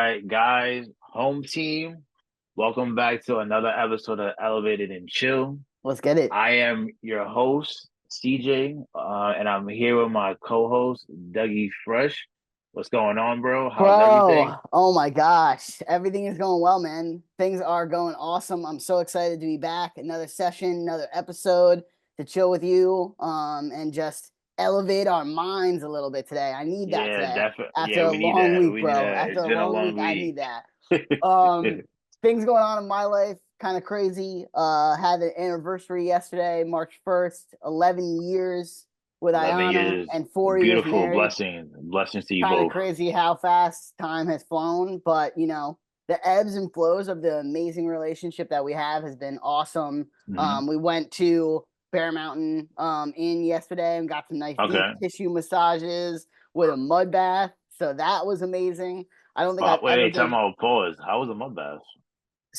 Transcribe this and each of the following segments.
right, guys, home team, welcome back to another episode of Elevated and Chill. Let's get it. I am your host, CJ, and I'm here with my co-host, Dougie Fresh. What's going on, bro? How's Bro, everything? oh my gosh. Everything is going well, man. Things are going awesome. I'm so excited to be back. Another session, another episode to chill with you, and just elevate our minds a little bit today. I need that Yeah, today. definitely. After Yeah, a we need long that. week, We need bro. that. After It's a been a long long week, I week. need that. Um, Things going on in my life, kind of crazy. Had an anniversary yesterday, March 1st, 11 years with 11 Ayana years, and 4 years beautiful married. blessings to you Kind of both. crazy how fast time has flown, but the ebbs and flows of the amazing relationship that we have has been awesome. Hmm. We went to Bear Mountain in yesterday and got some nice deep Okay. tissue massages with a mud bath. So that was amazing. I don't think I've ever Wait, time been. out, pause. How was a mud bath?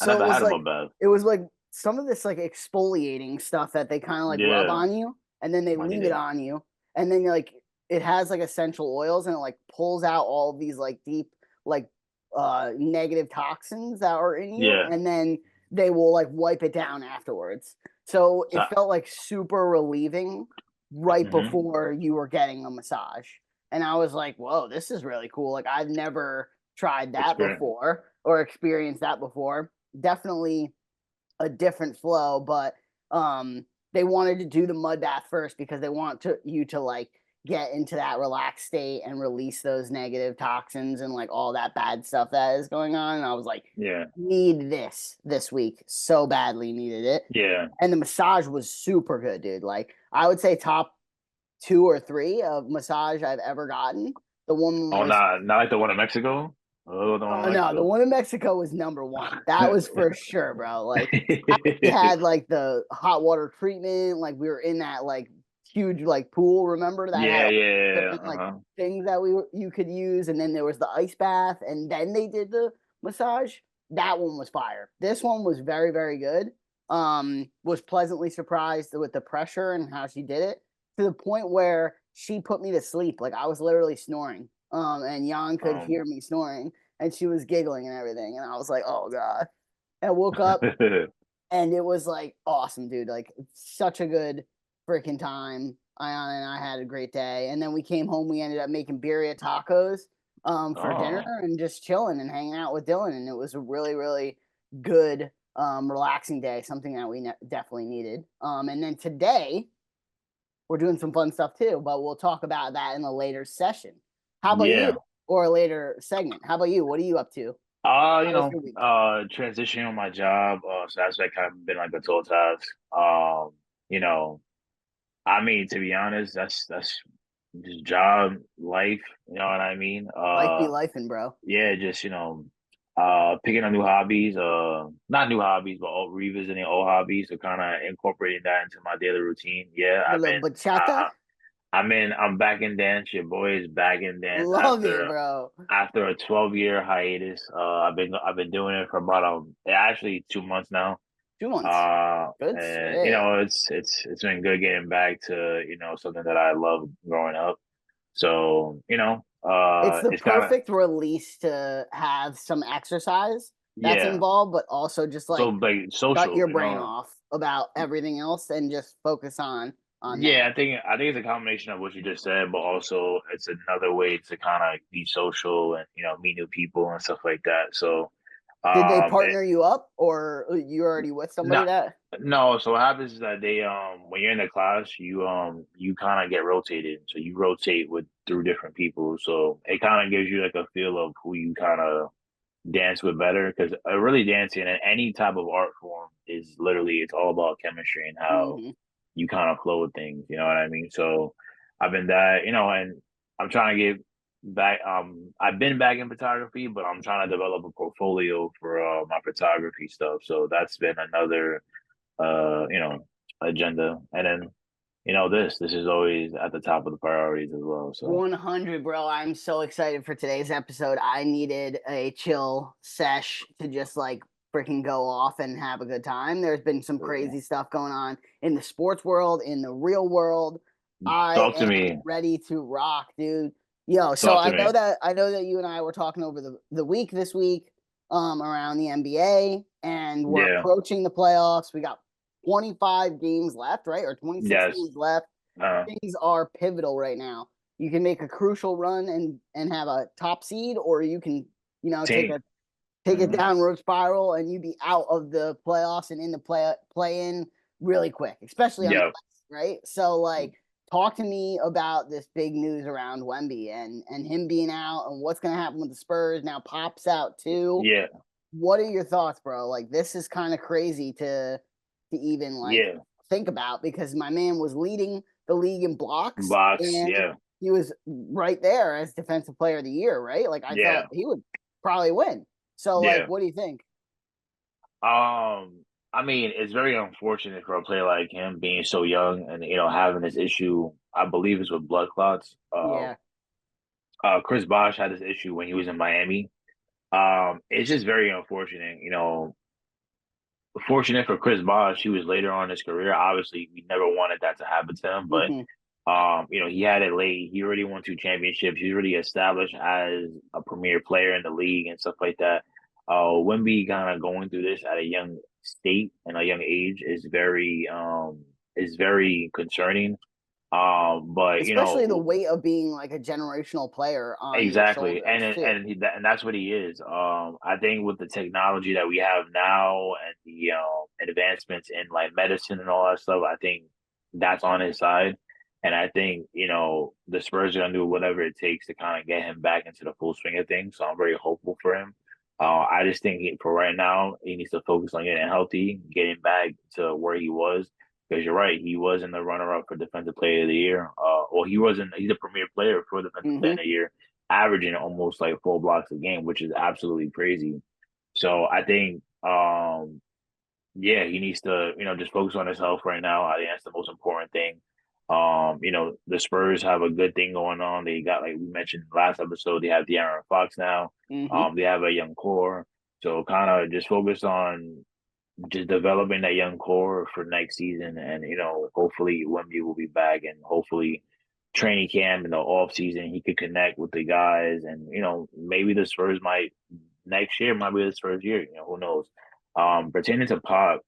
I So never had a mud bath. it was like some of this like exfoliating stuff that they kind of like rub Yeah, on you and then they I need leave it it. on you and then like it has like essential oils and it like pulls out all of these like deep like negative toxins that are in you Yeah. and then they will like wipe it down afterwards. So So, it felt like super relieving right hmm before you were getting a massage. And I was like, whoa, this is really cool. Like I've never tried that experience. before or experienced that before. Definitely a different flow, but they wanted to do the mud bath first because they want you to like get into that relaxed state and release those negative toxins and like all that bad stuff that is going on. And I was like, Yeah. need this week so badly needed it. Yeah. And the massage was super good, dude. Like I would say top two or three of massage I've ever gotten. The woman Oh, was not like the one in Mexico. Oh, the one Oh in no, the Mexico. one in Mexico was number one. That was for sure, bro. Like we had like the hot water treatment, like we were in that like huge like pool, remember that had Yeah, all yeah. different like Uh-huh. things that you could use, and then there was the ice bath, and then they did the massage. That one was fire. This one was very, very good. Was pleasantly surprised with the pressure and how she did it to the point where she put me to sleep. Like I was literally snoring. And Jan could Um, hear me snoring and she was giggling and everything. And I was like, oh God. And I woke up and it was like awesome, dude. Like such a good freaking time. Ayana and I had a great day. And then we came home, we ended up making birria tacos for dinner oh, and just chilling and hanging out with Dylan. And it was a really, really good, relaxing day, something that we definitely needed. And then today we're doing some fun stuff too, but we'll talk about that in a later session. How about you? yeah. Or a later segment. How about you? What are you up to? How was your week? Transitioning on my job. So that's like kind of been like a tall task. You know, I mean, to be honest, that's just job life. You know what I mean? Life be lifing, bro. Yeah, just picking up new hobbies, not new hobbies, but revisiting old hobbies, so kind of incorporating that into my daily routine. Yeah, The little bachata. I'm back in dance. Your boy is back in dance Love it, bro. after a 12-year hiatus. I've been doing it for about actually 2 months now. 2 months. Good And shit. it's been good getting back to something that I loved growing up. So It's the it's kind of perfect release to have some exercise that's yeah. involved, but also just So like like shut social, your brain off about everything else and just focus on that. Yeah, I think it's a combination of what you just said, but also it's another way to kind of be social and meet new people and stuff like that. So Did they it, partner you up or you already with somebody not that no. So what happens is that they when you're in the class, you kind of get rotated. So you rotate with through different people. So it kind of gives you like a feel of who you kind of dance with better because really dancing in any type of art form is literally it's all about chemistry and how hmm you kind of flow with things. You know what I mean? So I've been and I'm trying to get back. I've been back in photography, but I'm trying to develop a portfolio for my photography stuff. So that's been another uh, you know, agenda. And then this is always at the top of the priorities as well. So 100, bro. I'm so excited for today's episode. I needed a chill sesh to just like freaking go off and have a good time. There's been some yeah. crazy stuff going on in the sports world, in the real world. I Talk to am me. ready to rock, dude. Yo, so Talk to me. I know that you and I were talking over the week this week around the NBA, and we're Yeah. approaching the playoffs. We got 25 games left, right? Or 26 Yes. games left. Uh, Things are pivotal right now. You can make a crucial run and have a top seed, or you can, Tank. take a Hmm. downward spiral and you be out of the playoffs and in the play in really quick, especially on the Yeah. West, right? So like talk to me about this big news around Wemby and him being out and what's gonna happen with the Spurs. Now Pop's out too. Yeah. What are your thoughts, bro? Like this is kind of crazy to even like Yeah. think about because my man was leading the league in blocks Box. and Yeah. he was right there as defensive player of the year, right? Like I thought Yeah. he would probably win. So like Yeah. what do you think? I mean, it's very unfortunate for a player like him being so young and having this issue. I believe it's with blood clots. Yeah. Chris Bosh had this issue when he was in Miami. It's just very unfortunate. Fortunate for Chris Bosh, he was later on in his career. Obviously, we never wanted that to happen to him, but Mhm. he had it late. He already won 2 championships. He's already established as a premier player in the league and stuff like that. Wemby kind of going through this at a young state and a young age is very concerning. But Especially the weight of being like a generational player on your exactly, shoulders too. and that's what he is. I think with the technology that we have now and the advancements in like medicine and all that stuff, I think that's on his side. And I think the Spurs are gonna do whatever it takes to kind of get him back into the full swing of things. So I'm very hopeful for him. I just think for right now, he needs to focus on getting healthy, getting back to where he was. Because you're right, he was in the runner-up for Defensive Player of the Year. Well, he's a premier player for Defensive Player of Hmm. the Year, averaging almost like 4 blocks a game, which is absolutely crazy. So I think, yeah, he needs to, just focus on his health right now. I think that's the most important thing. The Spurs have a good thing going on. They got, like we mentioned last episode, they have De'Aaron Fox now. Hmm. They have a young core. So kind of just focus on just developing that young core for next season, and hopefully Wemby will be back, and hopefully training camp in the off season he could connect with the guys, and maybe the Spurs might next year might be his first year. Who knows? Pertaining to Pop,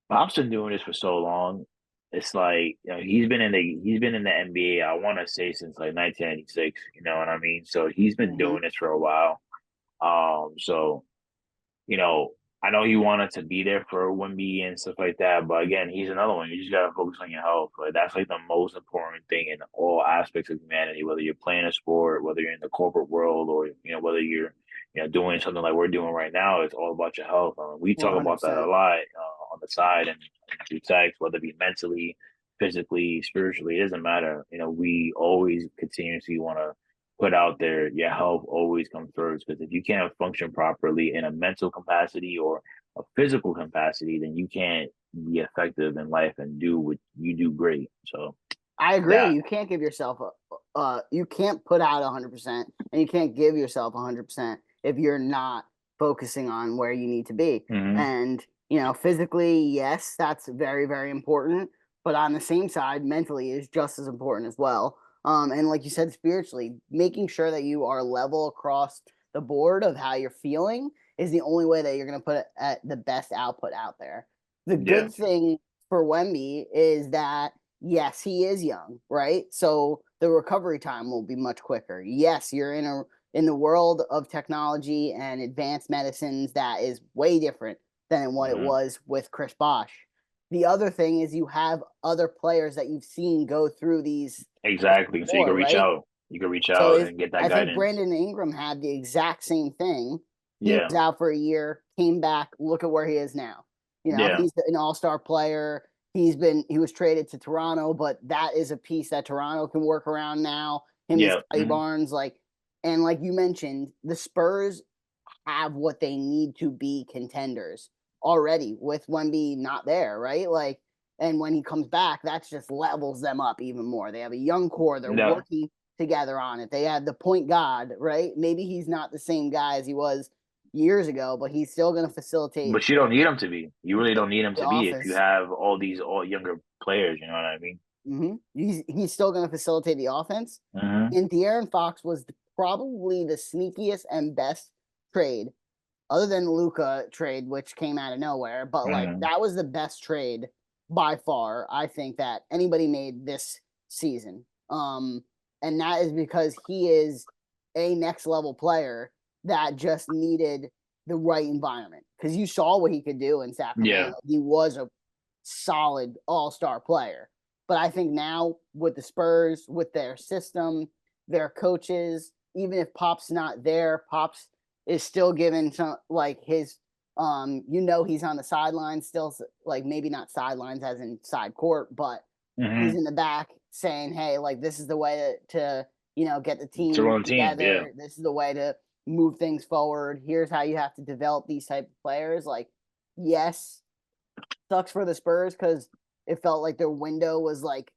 Pop's been doing this for so long. It's like he's been in the NBA. I want to say since like 1996. You know what I mean? So he's been Hmm. doing this for a while. So you know, I know he wanted to be there for Wimby and stuff like that, but again, he's another one. You just gotta focus on your health. Like that's like the most important thing in all aspects of humanity. Whether you're playing a sport, whether you're in the corporate world, or whether you're doing something like we're doing right now, it's all about your health. We talk about that a 100%. lot on the side and through text, whether it be mentally, physically, spiritually. It doesn't matter. We always continuously want to put out there, your health always comes first. Because if you can't function properly in a mental capacity or a physical capacity, then you can't be effective in life and do what you do great. So I agree. that, You can't give yourself you can't put out 100% and you can't give yourself 100% if you're not focusing on where you need to be. hmm And, physically, yes, that's very, very important. But on the same side, mentally is just as important as well. And like you said, spiritually, making sure that you are level across the board of how you're feeling is the only way that you're going to put at the best output out there. The yeah, good thing for Wemby is that yes, he is young, right? So the recovery time will be much quicker. Yes, you're in the world of technology and advanced medicines that is way different than what it hmm was with Chris Bosch. The other thing is you have other players that you've seen go through this exactly. So you can before, reach right? out. You can reach So out if and get that I think guidance. Brandon Ingram had the exact same thing. He Yeah, was out for a year, came back, look at where he is now. yeah, He's an all-star player. He was traded to Toronto, but that is a piece that Toronto can work around now. Him and yeah, Scotty Barnes, and like you mentioned, the Spurs have what they need to be contenders already with Wemby not there, right? And when he comes back, that just levels them up even more. They have a young core. They're no. working together on it. They have the point guard, right? Maybe he's not the same guy as he was years ago, but he's still going to facilitate But you don't need him to be. You really don't need him the to be if you offense. have all these all younger players. You know what I mean? He's still going to facilitate the offense. Mm-hmm. And De'Aaron Fox was probably the sneakiest and best trade, other than the Luka trade, which came out of nowhere. But like Mm-hmm. that was the best trade by far, I think, that anybody made this season. And that is because he is a next level player that just needed the right environment. Because you saw what he could do in Yeah. Sacramento. He was a solid all-star player. But I think now with the Spurs, with their system, their coaches, even if Pop's not there, Pop's is still giving some like his he's on the sidelines still, like maybe not sidelines as in side court, but Mm-hmm. he's in the back saying, hey, like this is the way to get the To team run the team, yeah. together. This is the way to move things forward. Here's how you have to develop these type of players. Like, yes, sucks for the Spurs because it felt like their window was like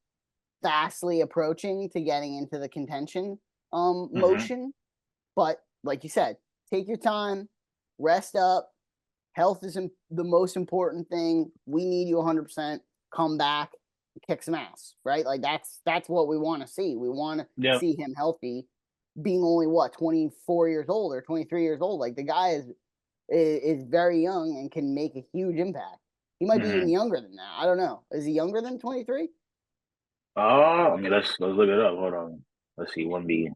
fastly approaching to getting into the contention Mm-hmm. motion. But like you said, take your time, rest up. Health is the most important thing. We need you 100%. Come back, kick some ass, right? Like that's what we want to see. We want to Yep. see him healthy, being only what 24 years old or 23 years old. Like the guy is very young and can make a huge impact. He might be even Mm-hmm. younger than that. I don't know. Is he younger than 23? Oh, I mean, let's look it up. Hold on. Let's see. Wemby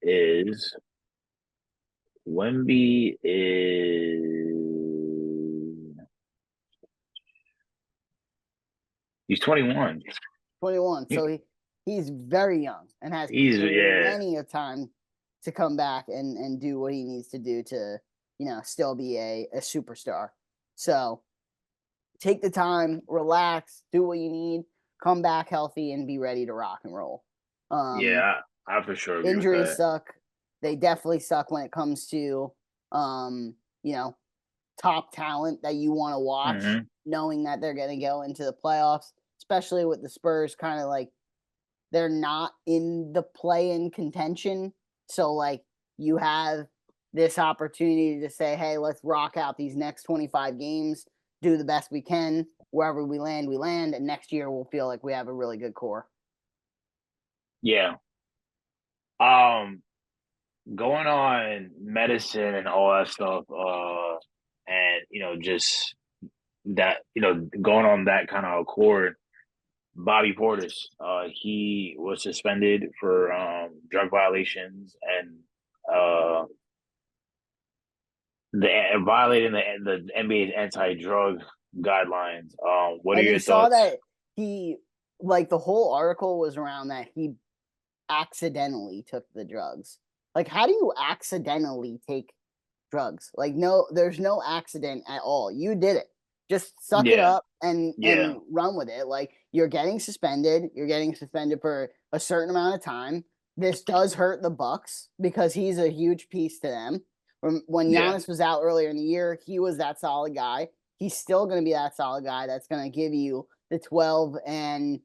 is Wemby is he's 21. 21. So he's very young and has Yeah. plenty of time to come back and do what he needs to do to, still be a superstar. So take the time, relax, do what you need, come back healthy, and be ready to rock and roll. Um, Yeah, I for sure agree with Injuries that. suck. They definitely suck when it comes to, um, you know, top talent that you want to watch, Mm-hmm. knowing that they're going to go into the playoffs, especially with the Spurs kind of like they're not in the play-in contention. So like you have this opportunity to say, hey, let's rock out these next 25 games, do the best we can. Wherever we land, and next year we'll feel like we have a really good core. Yeah. Um, Going on medicine and all that stuff, and just that, going on that kind of accord, Bobby Portis, he was suspended for drug violations and uh violating the NBA's anti-drug guidelines. What are And you your saw thoughts? that he, like, the whole article was around that he accidentally took the drugs. Like, how do you accidentally take drugs? Like, no, there's no accident at all. You did it. Just suck it Yeah, up and yeah, run with it. Like, you're getting suspended. You're getting suspended for a certain amount of time. This does hurt the Bucks because he's a huge piece to them. When yeah, Giannis was out earlier in the year, he was that solid guy. He's still going to be that solid guy that's going to give you the 12-5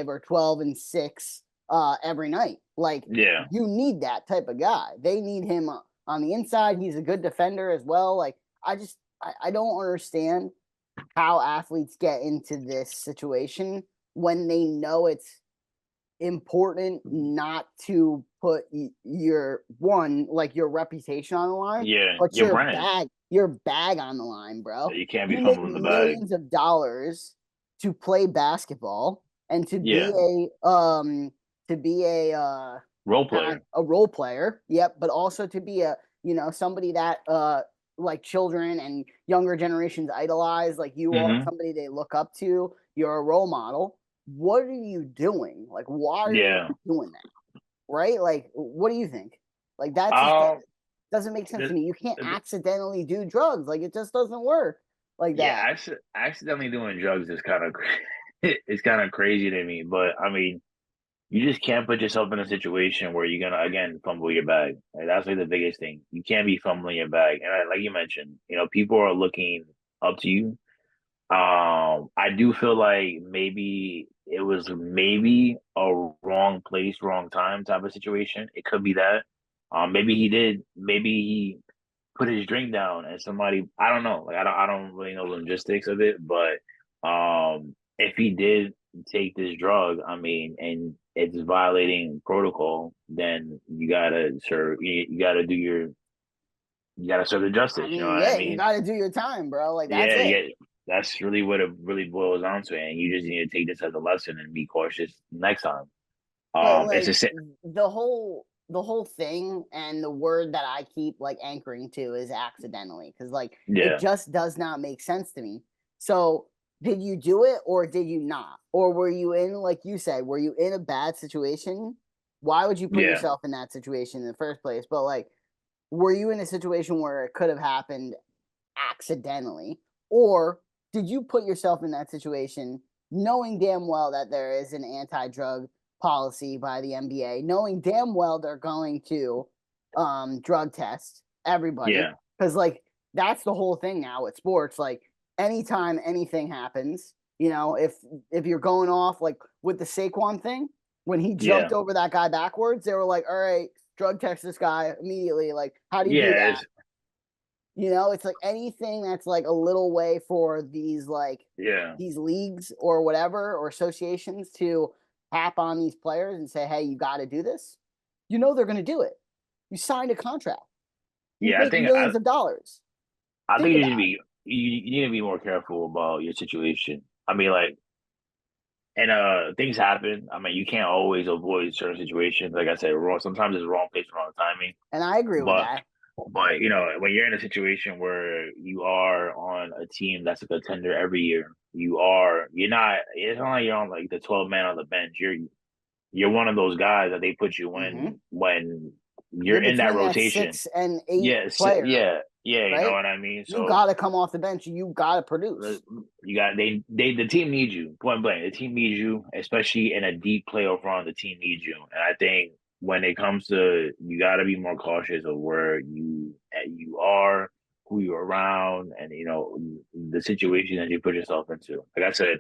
or 12-6 every night. Like yeah. you need that type of guy. They need him on the inside. He's a good defender as well. Like I don't understand how athletes get into this situation when they know it's important not to put your like your reputation on the line, Yeah, but your brand. your bag on the line, bro. You can't be You make fumbling the bag. millions of dollars to play basketball and Yeah, to be role player. a role player. Yep, but also to be a somebody that like children and younger generations idolize. Like you are Hmm. somebody they look up to. You're a role model. What are you doing? Like, why are you Yeah. doing that? Right? Like, what do you think? Like, that just Um. doesn't make sense to The, me. You can't the, accidentally do drugs. Like, it just doesn't work like yeah, that. accidentally doing drugs is kind of it's kind of crazy to me. But I mean, you just can't put yourself in a situation where you're gonna again fumble your bag. Like, that's like the biggest thing. You can't be fumbling your bag. And like you mentioned, people are looking up to you. I do feel like maybe it was maybe a wrong place, wrong time type of situation. It could be that. Maybe he did. Maybe he put his drink down and somebody. I don't know. Like I don't really know the logistics of it. But if he did take this drug, I mean, and it's violating protocol, then you gotta do you gotta serve the I justice. You know mean, what I yeah, you mean? got to do your time, bro. Like that's Yeah, it. yeah. That's really what it really boils down to, and you just need to take this as a lesson and be cautious next time. But It's like the same. the whole thing and the word that I keep like anchoring to is accidentally, because like it Yeah, just does not make sense to me. So did you do it or did you not? Or were you in, like you said, were you in a bad situation? Why would you put yeah, yourself in that situation in the first place? But like, were you in a situation where it could have happened accidentally? Or did you put yourself in that situation knowing damn well that there is an anti drug policy by the NBA, knowing damn well they're going to drug test everybody? yeah, Because, like, that's the whole thing now with sports. Like, anytime anything happens, if you're going off, like with the Saquon thing, when he yeah, jumped over that guy backwards, they were like, all right, drug test this guy immediately. Like, how do you do yeah. that? It's like anything that's like a little way for Yeah, these leagues or whatever or associations to tap on these players and say, "Hey, you got to do this." They're going to do it. You signed a contract. You yeah. make millions of dollars. I Think think about you need to be more careful about your situation. I mean, like, and things happen. I mean, you can't always avoid certain situations. Like I said, wrong. Sometimes it's wrong place, wrong timing. it. And I agree with But that. when you're in a situation where you are on a team that's a contender every year, you're not. It's not like you're on like the 12 man on the bench. You're one of those guys that they put you Hmm. in when you're You're in that between that rotation. 6 and 8 Yes, player, yeah, yeah. You know right? what I mean. You So got to come off the bench. You got to produce. you got the team needs you. Point blank, the team needs you, especially in a deep playoff run. The team needs you, and I think when it comes to you got to be more cautious of where you are, who you're around, and the situation that you put yourself into. Like I said,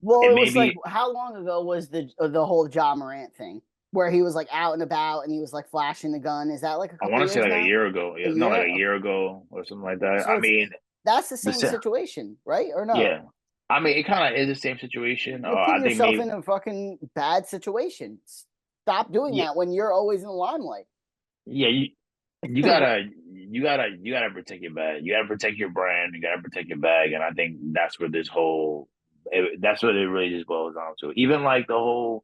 Well, it it may was like, be. how long ago was the whole Ja Morant thing where he was like out and about and he was like flashing the gun? Is that like a I couple want to say years like a now? year ago. A Yeah, no, like year? a Okay. year ago or something like that. So I mean, that's the the same sa- situation, right? Or no? yeah. I mean, it kind of is the same situation. You're I putting think yourself maybe in a fucking bad situation. Stop doing yeah, that when you're always in the limelight. yeah. You gotta protect your bag. You gotta protect your brand. You gotta protect your bag. And I think that's what that's what it really just boils down to. Even like the whole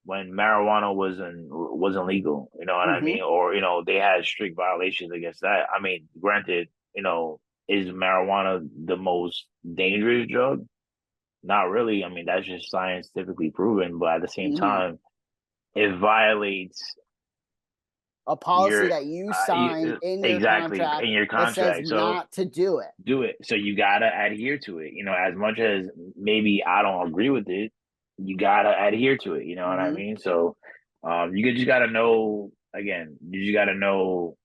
when marijuana wasn't legal, you know what I Hmm. mean? Or they had strict violations against that. I mean, granted, is marijuana the most dangerous drug? Not really. I mean, that's just scientifically proven, but at the same Hmm. time, it violates A policy your that you signed in your exactly contract in your that says contract. So not to do it. do it. So you gotta adhere to it. As much as maybe I don't agree with it, you gotta adhere to it. You know what I Hmm. mean? So just gotta know again, you just gotta know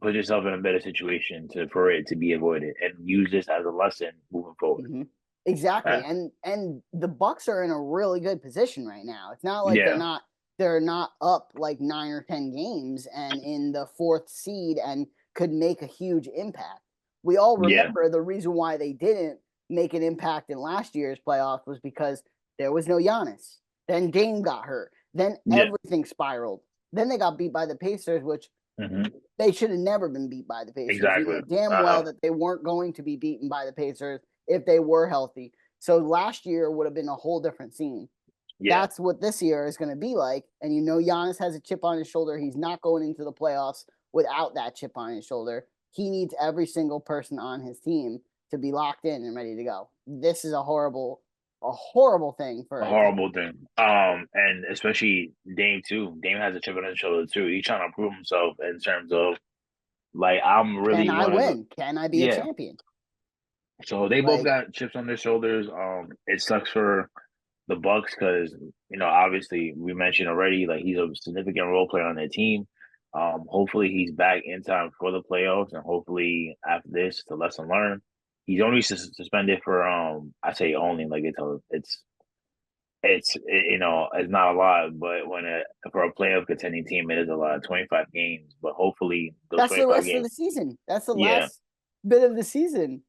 put yourself in a better situation for it to be avoided and use this as a lesson moving forward. Hmm. Exactly. Uh, And the Bucks are in a really good position right now. It's not like they're yeah, not they're not up like 9 or 10 games and in the fourth seed and could make a huge impact. We all yeah, remember the reason why they didn't make an impact in last year's playoffs was because there was no Giannis. Then Dame got hurt. Then yeah, everything spiraled. Then they got beat by the Pacers, which hmm they should have never been beat by the Pacers. You exactly. know damn well Uh, that they weren't going to be beaten by the Pacers if they were healthy. So last year would have been a whole different scene. yeah, That's what this year is going to be like. And Giannis has a chip on his shoulder. He's not going into the playoffs without that chip on his shoulder. He needs every single person on his team to be locked in and ready to go. This is a horrible thing a for a team. horrible thing. And especially Dame too. Dame has a chip on his shoulder too. He's trying to prove himself in terms of like I'm Can really I one of the win? Can I be a yeah. champion? So they both Like, got chips on their shoulders. It sucks for the Bucks because obviously we mentioned already like he's a significant role player on their team. Hopefully he's back in time for the playoffs, and hopefully after this, the lesson learned. He's only suspended for I say only like it's not a lot, but for a playoff contending team, it is a lot. 25 games, but hopefully those that's the 25 rest of games, the season. That's the yeah. last bit of the season.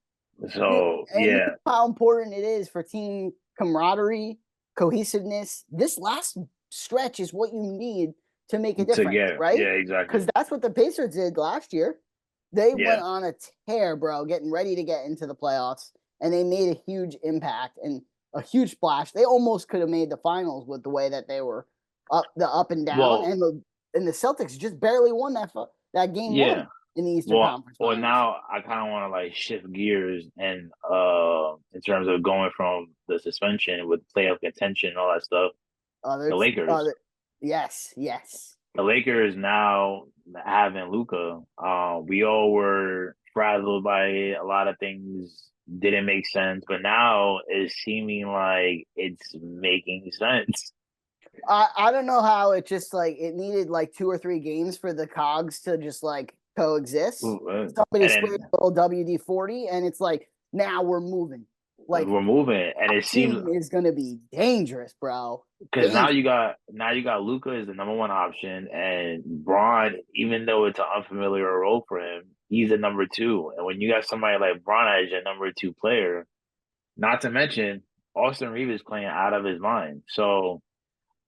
So And you yeah, know how important it is for team camaraderie cohesiveness. This last stretch is what you need to make a difference, Yeah, right? Because exactly. that's what the Pacers did last year. They went Yeah. on a tear, bro, getting ready to get into the playoffs, and they made a huge impact and a huge splash. They almost could have made the finals with the way that they were up and down, Well, and the Celtics just barely won that game yeah. one in the Eastern Well, Conference well, Finals. now I kind of want to like shift gears and in terms of going from the suspension with playoff contention and all that stuff. The Others, Lakers, other, yes, yes. the Lakers now having Luca. We all were frazzled by it. A lot of things didn't make sense, but now it's seeming like it's making sense. I don't know how it just like it needed like 2 or 3 games for the cogs to just like coexist. And Somebody sprayed then a little WD-40, and it's like now we're moving. Like we're moving, and it seems team is gonna be dangerous, bro. because Dangerous. now you got Luca as the number one option, and Braun, even though it's an unfamiliar role for him, he's a number two. And when you got somebody like Braun as your number two player, not to mention Austin Reeves is playing out of his mind. So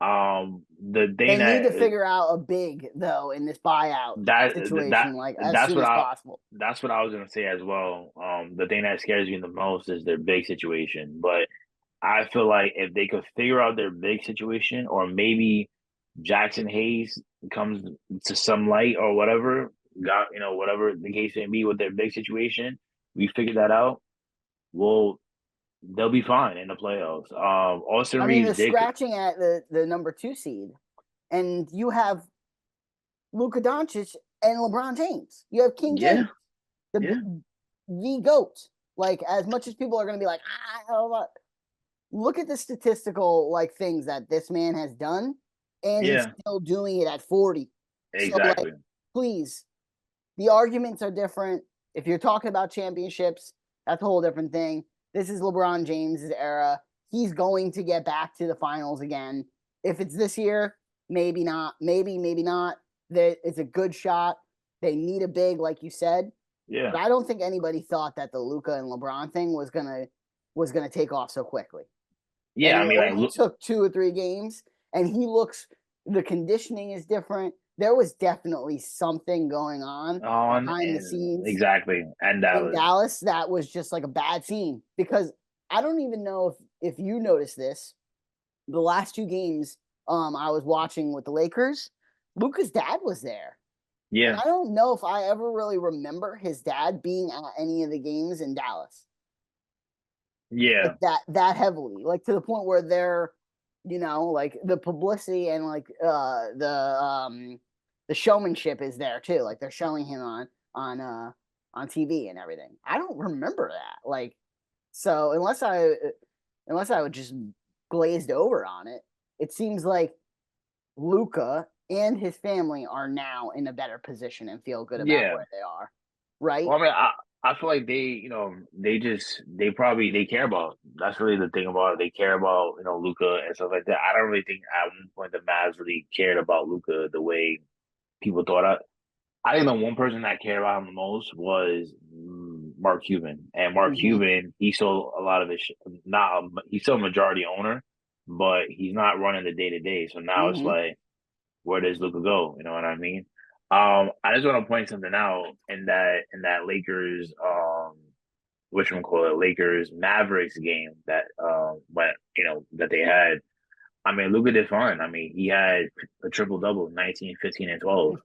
the They thing need that to figure out a big though in this buyout that situation, like as that's soon what as I possible. that's what I was gonna say as well. The thing that scares me the most is their big situation, but I feel like if they could figure out their big situation, or maybe Jackson Hayes comes to some light or whatever, got whatever the case may be with their big situation, we figure that out. Well, they'll be fine in the playoffs. Austin I mean, Reeves they're did, scratching at the number 2 seed, and you have Luka Doncic and LeBron James. You have King yeah, James, yeah, the goat. Like as much as people are going to be like, look at the statistical like things that this man has done, and he's yeah, still doing it at 40. So like, exactly. please, the arguments are different. If you're talking about championships, that's a whole different thing. This is LeBron James's era. He's going to get back to the finals again. If it's this year, maybe not. Maybe not. It's a good shot. They need a big, like you said. Yeah, But I don't think anybody thought that the Luca and LeBron thing was gonna take off so quickly. And yeah. I it mean, like, only look took 2 or 3 games, and he looks. The conditioning is different. There was definitely something going on on behind the and scenes exactly, and in Dallas. Dallas that was just like a bad scene because I don't even know if you noticed this. The last 2 games I was watching with the Lakers, Luca's dad was there. And Yeah, I don't know if I ever really remember his dad being at any of the games in Dallas like yeah, that heavily, like to the point where they're, like the publicity and like the showmanship is there too. Like they're showing him on TV and everything. I don't remember that. Like so unless I would just glazed over on it, it seems like Luca and his family are now in a better position and feel good about yeah. where they are. Right? Well, I mean, I feel like they probably they care about. That's really the thing about it. They care about Luca and stuff like that. I don't really think at one point the Mavs really cared about Luca the way people thought. I think the one person that cared about him the most was Mark Cuban, and Mark Mm-hmm. Cuban he sold a lot of his not he's still a majority owner, but he's not running the day to day. So now it's Mm-hmm. like, where does Luca go? You know what I mean? I just want to point something out in that Lakers Lakers Mavericks game that went that they had. I mean, Luca did fine. I mean, he had a triple double, 19, 15, and 12.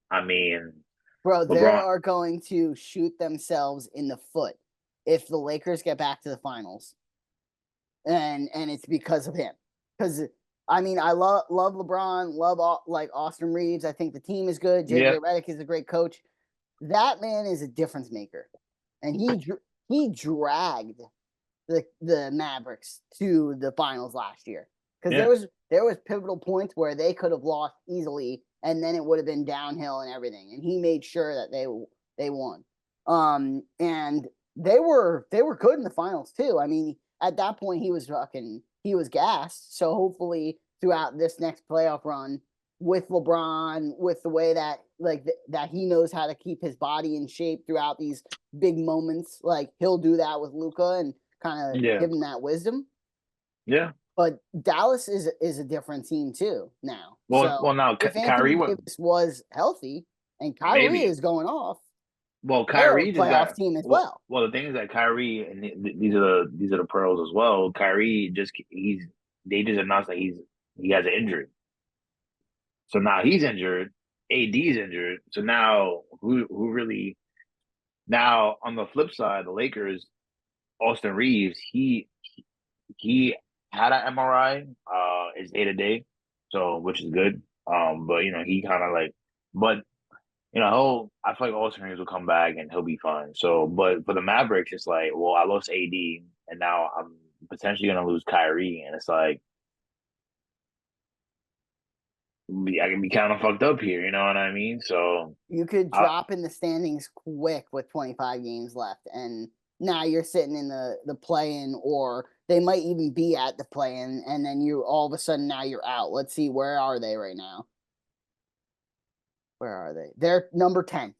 I mean, Bro, they LeBron, are going to shoot themselves in the foot if the Lakers get back to the finals, and it's because of him. Because I mean, I love LeBron, love like Austin Reeves. I think the team is good. yeah, JJ Redick is a great coach. That man is a difference maker, and he dragged the Mavericks to the finals last year because yeah, there was pivotal points where they could have lost easily, and then it would have been downhill and everything. And he made sure that they won. And they were good in the finals too. I mean, at that point he was gassed. So hopefully throughout this next playoff run with LeBron, with the way that that he knows how to keep his body in shape throughout these big moments, like he'll do that with Luca and kind of yeah. give him that wisdom. Yeah. But Dallas is a different team too now. Well, So now if Kyrie, Anthony Davis was healthy and Kyrie maybe. is going off, Well, they're a Kyrie just playoff got team as well. well. The thing is that Kyrie, and these are the pearls as well. Kyrie just he's they just announced that he has an injury, so now he's injured. AD's injured, so now who really now on the flip side, the Lakers, Austin Reeves, he had an MRI, is day to day, so which is good. But he kind of like, but I feel like Austin Reeves will come back and he'll be fine. So, but for the Mavericks, it's like, well, I lost AD, and now I'm potentially gonna lose Kyrie, and it's like I can be kind of fucked up here. You know what I mean? So, You could I, drop in the standings quick with 25 games left, and now you're sitting in the play-in, or they might even be at the play-in, and then you all of a sudden now you're out. Let's see, where are they right now? Where are they? They're number 10,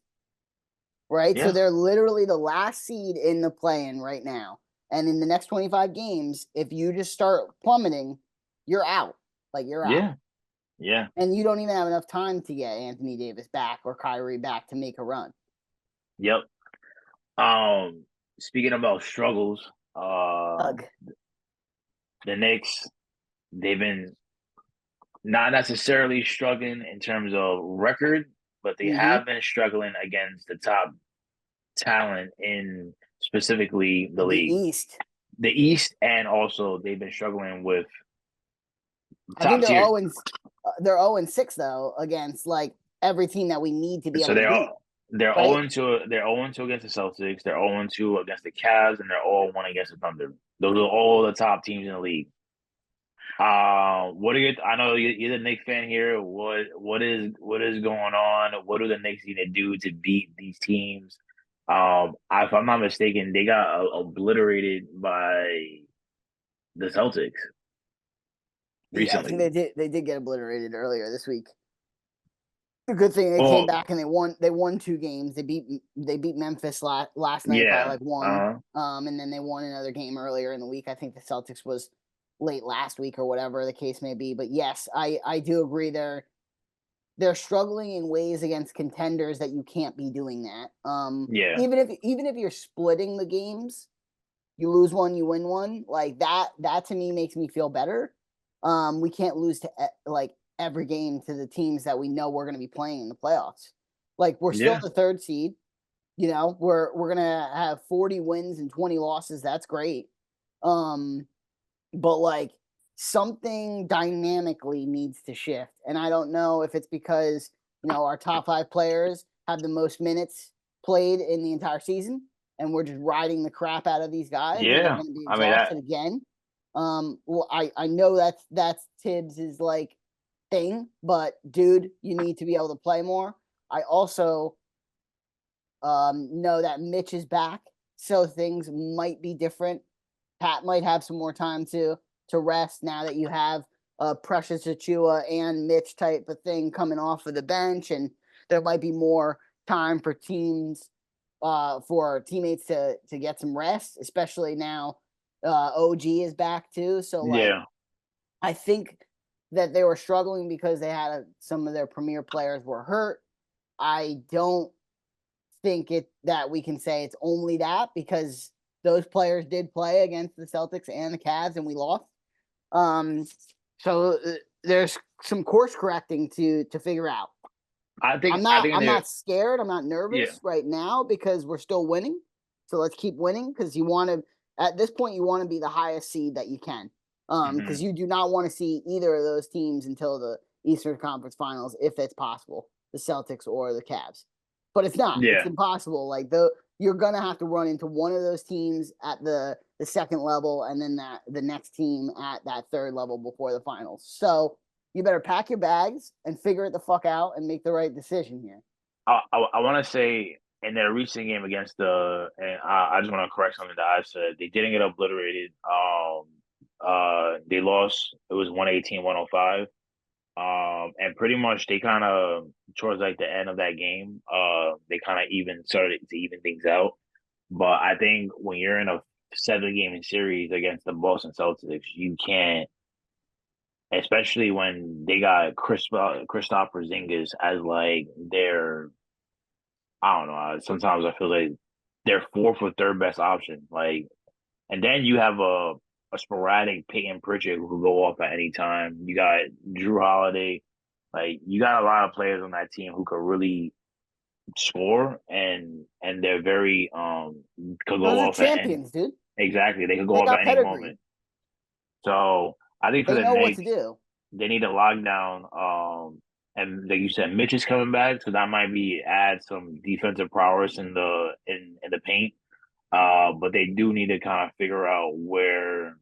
right? So yeah, they're literally the last seed in the play-in right now. And in the next 25 games, if you just start plummeting, you're out. Like you're out. yeah, yeah. And you don't even have enough time to get Anthony Davis back or Kyrie back to make a run. Yep. Speaking about struggles, Ugh. the Knicks, they've been not necessarily struggling in terms of record, but they Mm-hmm. have been struggling against the top talent in specifically the The league, East. the East, and also they've been struggling with I think top tier. they're 0-6 though against like every team that we need to be So able to beat, they're right? 0-2 against the Celtics. They're 0-2 against the Cavs, and they're 0-1 against the Thunder. Those are all the top teams in the league. What are I know you're the Knicks fan here. What is going on? What do the Knicks need to do to beat these teams? If I'm not mistaken, they got obliterated by the Celtics Yeah, I think recently. they did get obliterated earlier this week. The good thing they came Oh, back and they won 2 games. They beat Memphis last night by yeah. like one. Uh-huh. And then they won another game earlier in the week. I think the Celtics was late last week or whatever the case may be. But yes, I do agree they're struggling in ways against contenders that you can't be doing that. Yeah. Even if you're splitting the games, you lose one, you win one, like that to me makes me feel better. We can't lose to like every game to the teams that we know we're going to be playing in the playoffs. Like we're still Yeah. the third seed. We're gonna have 40 wins and 20 losses. That's great. Um, but like something dynamically needs to shift. And I don't know if it's because, our top 5 players have the most minutes played in the entire season and we're just riding the crap out of these guys and they're Yeah. going to be I mean that. exhausted again. Well, I know that's Tibbs' like thing, but dude, you need to be able to play more. I also know that Mitch is back, so things might be different. Pat might have some more time to rest now that you have Precious Achua and Mitch type of thing coming off of the bench, and there might be more time for teammates to get some rest, especially now OG is back too. So like Yeah. I think that they were struggling because they had some of their premier players were hurt. I don't think it that we can say it's only that because those players did play against the Celtics and the Cavs and we lost. Um, so there's some course correcting to figure out. I'm I not think I'm they're not scared. I'm not yeah. nervous right now because we're still winning. So let's keep winning because you want to at this point you want to be the highest seed that you can. Because Hmm. you do not want to see either of those teams until the Eastern Conference Finals if it's possible, the Celtics or the Cavs. But it's not. It's Yeah. impossible. Like you're gonna have to run into one of those teams at the second level and then the next team at that third level before the finals. So you better pack your bags and figure it the fuck out and make the right decision here. I want to say in their recent game against and I just want to correct something that I said. They didn't get obliterated. They lost. It was 118-105. And pretty much they kind of towards like the end of that game, they kind of even started to even things out. But I think when you're in a 7-game series against the Boston Celtics. You can't, especially when they got Kristaps Porzingis as like their, I don't know. Sometimes I feel like their fourth or third best option. Like, and then you have a sporadic Peyton Pritchard who could go off at any time. You got Drew Holiday. Like, you got a lot of players on that team who could really score, and they're very could Those go are off at any, champions, dude. exactly, they could go They off at got any pedigree. moment. So I think for They the know what to Knicks, do. they need a lockdown. And like you said, Mitch is coming back, so that might be add some defensive prowess in the paint. But they do need to kind of figure out where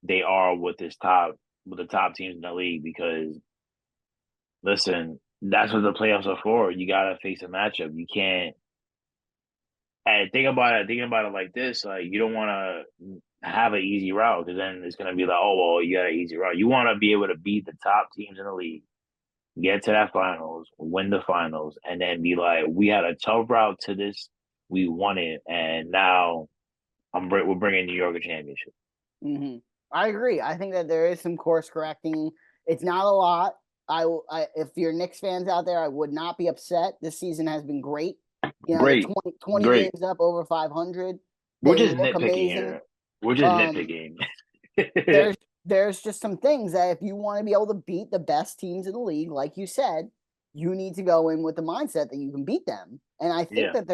they are with the top teams in the league, because listen, that's what the playoffs are for. You gotta face a matchup. You can't. And thinking about it like this, like, you don't want to have an easy route, because then it's gonna be like, oh well, you got an easy route. You want to be able to beat the top teams in the league, get to that finals, win the finals, and then be like, we had a tough route to this, we won it, and now we're bringing New York a championship. Hmm. I agree. I think that there is some course correcting. It's not a lot. If you're Knicks fans out there, I would not be upset. This season has been great. You know, the Great, 20 great. games up over 500. We're They just look nitpicking amazing. here. We're just Um, nitpicking. there's there's just some things that if you want to be able to beat the best teams in the league, like you said, you need to go in with the mindset that you can beat them. And I think Yeah. that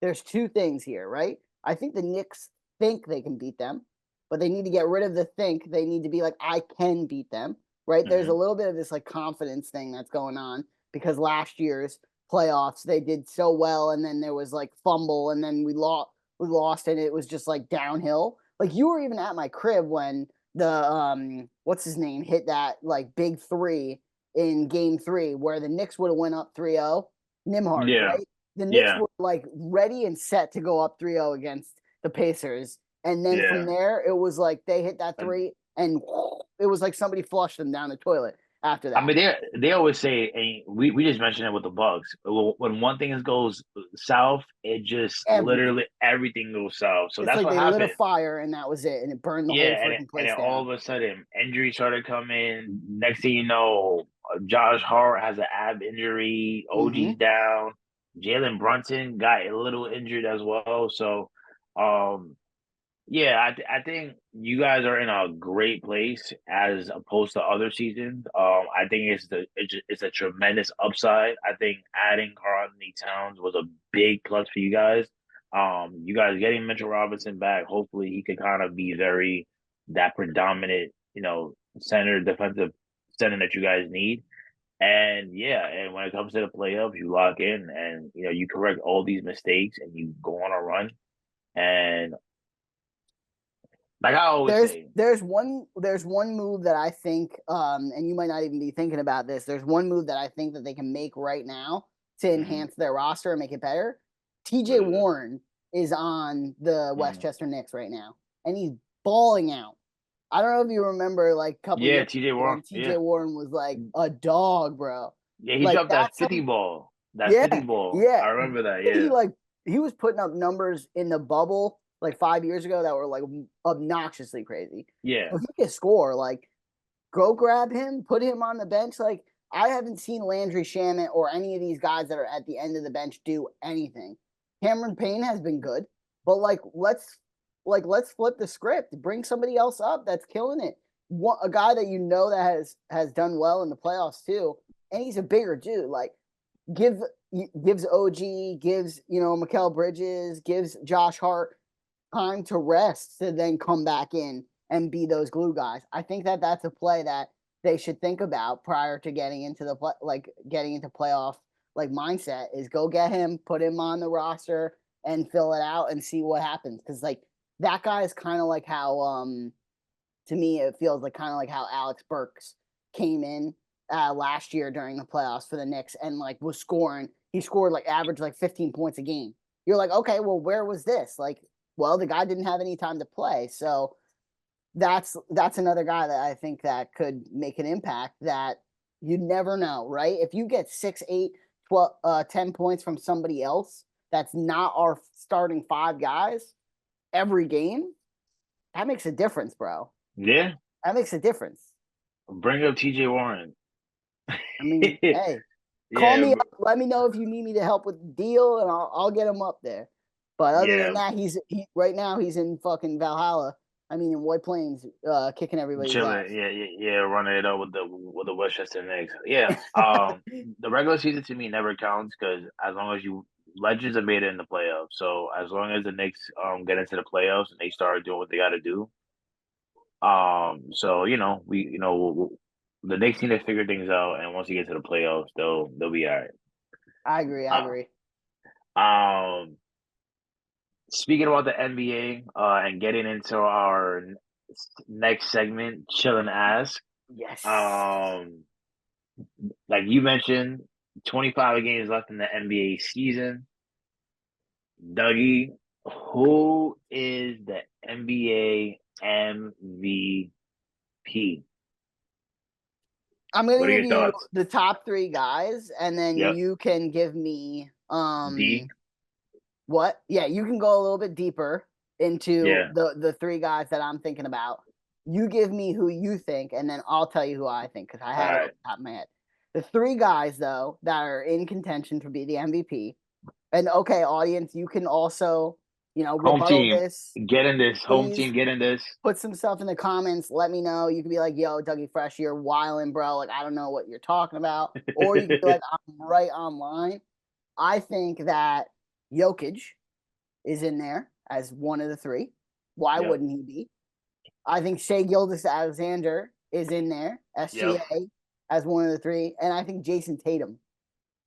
there's two things here, right? I think the Knicks think they can beat them, but they need to get rid of the think. They need to be like, I can beat them, right? There's a Hmm. little bit of this like confidence thing that's going on because last year's playoffs they did so well, and then there was like fumble, and then we lost, and it was just like downhill. Like you were even at my crib when the what's his name hit that like big three in game three where the Knicks would have went up 3-0. Nimhard, Yeah. right? The Knicks Yeah. were like ready and set to go up 3-0 against the Pacers. And then from Yeah. there, it was like they hit that three and it was like somebody flushed them down the toilet after I that. mean, they always say, and we just mentioned it with the Bucks. When one thing goes south, it just Everything. literally everything goes south. So It's that's like what they lit a happened. fire and that was it. And it burned the Yeah, whole and freaking then place all down. of a sudden, injuries started coming. Next thing you know, Josh Hart has an ab injury. Mm-hmm. OG's down. Jalen Brunson got a little injured as well. So, um, yeah, I think you guys are in a great place as opposed to other seasons. I think it's a tremendous upside. I think adding Karl Anthony Towns was a big plus for you guys. You guys getting Mitchell Robinson back. Hopefully, he could kind of be very that predominant, center defensive center that you guys need. And yeah, and when it comes to the playoffs, you lock in, and you correct all these mistakes and you go on a run. And like I always there's say. there's one there's one move that I think and you might not even be thinking about this. There's one move that I think that they can make right now to Mhm. enhance their roster and make it better. TJ What is it? Warren is on the Mhm. Westchester Knicks right now and he's balling out. I don't know if you remember like a couple Yeah, years TJ ago Warren. when TJ Yeah. Warren was like a dog, bro. Yeah, he Like dropped that that's 50 some ball. That 50 yeah, ball. yeah. I remember that. He Yeah. like he was putting up numbers in the bubble like 5 years ago that were like obnoxiously crazy. Yeah. So he can score. Like, go grab him, put him on the bench. Like, I haven't seen Landry Shamet or any of these guys that are at the end of the bench do anything. Cameron Payne has been good, but let's flip the script. Bring somebody else up that's killing it. A guy that you know that has done well in the playoffs too, and he's a bigger dude. Like give gives OG, gives Mikal Bridges, gives Josh Hart time to rest to then come back in and be those glue guys. I think that that's a play that they should think about prior to getting into the getting into playoff like mindset is go get him, put him on the roster and fill it out and see what happens cuz like that guy is kind of like how to me it feels like kind of like how Alex Burks came in last year during the playoffs for the Knicks and like was scoring. He scored like average like 15 points a game. You're like, okay, well, where was this? Like, well, the guy didn't have any time to play, so that's another guy that I think that could make an impact. That you never know, right? If you get 6, 8, 12, 10 points from somebody else that's not our starting five guys, every game, that makes a difference, bro. Yeah, That makes a difference. bring up TJ Warren. I mean, hey, call Yeah, me up. Let me know if you need me to help with the deal, and I'll get him up there. But other than yeah, that, right now he's in fucking Valhalla. I mean, in White Plains, kicking everybody's chilling. ass. Yeah, yeah, yeah, running it up with the Westchester Knicks. Yeah. The regular season to me never counts because as long as you legends have made it in the playoffs. So as long as the Knicks get into the playoffs and they start doing what they got to do. So the Knicks need to figure things out, and once you get to the playoffs, they'll be all I agree. I right. agree. Speaking about the NBA, and getting into our next segment, chilling ass. Yes. Um, like you mentioned, 25 games left in the NBA season. Dougie, who is the NBA MVP? I'm gonna What are give your you thoughts? the top three guys, and then Yep. you can give me D. what? Yeah, you can go a little bit deeper into Yeah. the three guys that I'm thinking about. You give me who you think, and then I'll tell you who I think because I All have it off right. the top of my head. The three guys though that are in contention to be the MVP. And okay, audience, you can also, Home rebuttal team, this. get in this. Home Please team, get in this. put some stuff in the comments. Let me know. You can be like, yo, Dougie Fresh, you're wilding, bro. Like, I don't know what you're talking about. Or you can be like, I'm right online. I think that Jokic is in there as one of the three. Why Yep. wouldn't he be? I think Shea Gildas Alexander is in there, Yep. SGA, as one of the three. And I think Jason Tatum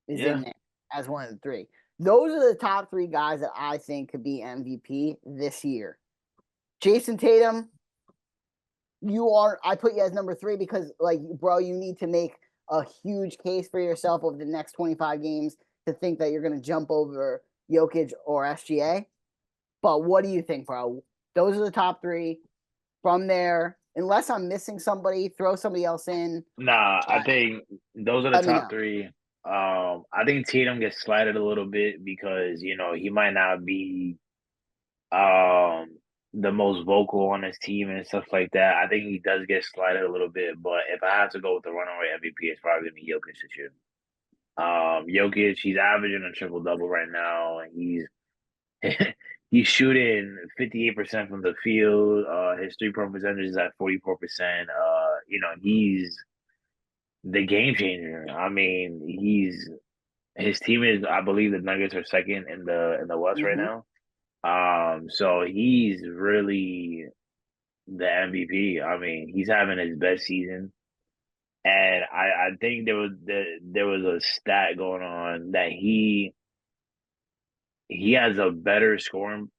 is in Yeah. there as one of the three. Those are the top three guys that I think could be MVP this year. Jason Tatum, I put you as number three because, like, bro, you need to make a huge case for yourself over the next 25 games to think that you're going to jump over Jokic or SGA. But what do you think, bro? Those are the top three. From there, unless I'm missing somebody, throw somebody else in. Nah, I think those are the Let me top know. three. I think Tatum gets slighted a little bit because he might not be um the most vocal on his team and stuff like that. I think he does get slighted a little bit, but if I have to go with the runaway MVP, it's probably gonna be Jokic this year. Jokic, he's averaging a triple double right now, and he's shooting 58% from the field. His 3-point percentage is at 44%. He's the game changer. I mean, his team is, I believe, the Nuggets are second in the West right Mm-hmm. now. So he's really the MVP. I mean, he's having his best season, and I think there was a stat going on that he has a better scoring.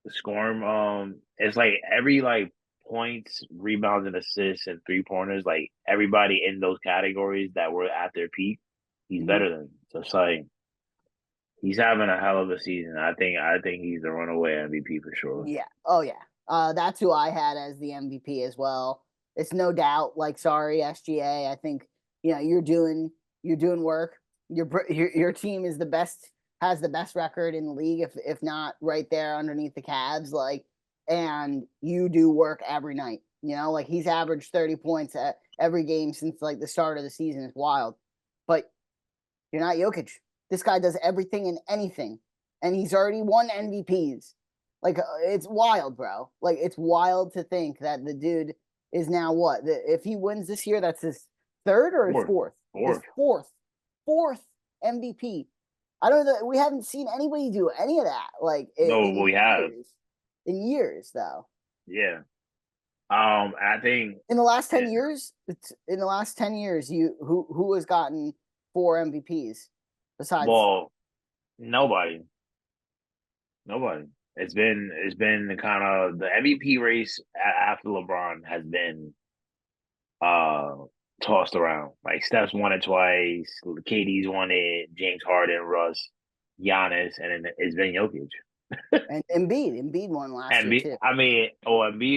It's like every like points, rebounds, and assists and 3-pointers, like everybody in those categories that were at their peak, he's Mm-hmm. better than. So it's like he's having a hell of a season. I think he's the runaway MVP for sure. Yeah. Oh yeah. That's who I had as the MVP as well. It's no doubt. Like, sorry, SGA. I think you're doing work. Your team is the best, has the best record in the league, if not right there underneath the Cavs. Like, and you do work every night. Like he's averaged 30 points at every game since like the start of the season. It's wild, but you're not Jokic. This guy does everything and anything, and he's already won MVPs. Like, it's wild, bro. Like, it's wild to think that the dude is now what? If he wins this year, that's his third or his Fourth, fourth? His fourth. fourth MVP. I don't know. We haven't seen anybody do any of that. Like No, in we have. years. In years, though. Yeah. I think. In the last eh, 10 years, you who has gotten four MVPs besides? Well, nobody. Nobody. It's been kind of the MVP race after LeBron has been uh tossed around. Like Steph's won it twice, KD's won it, James Harden, Russ, Giannis, and then it's been Jokic. And Embiid won last And year B, too. I mean,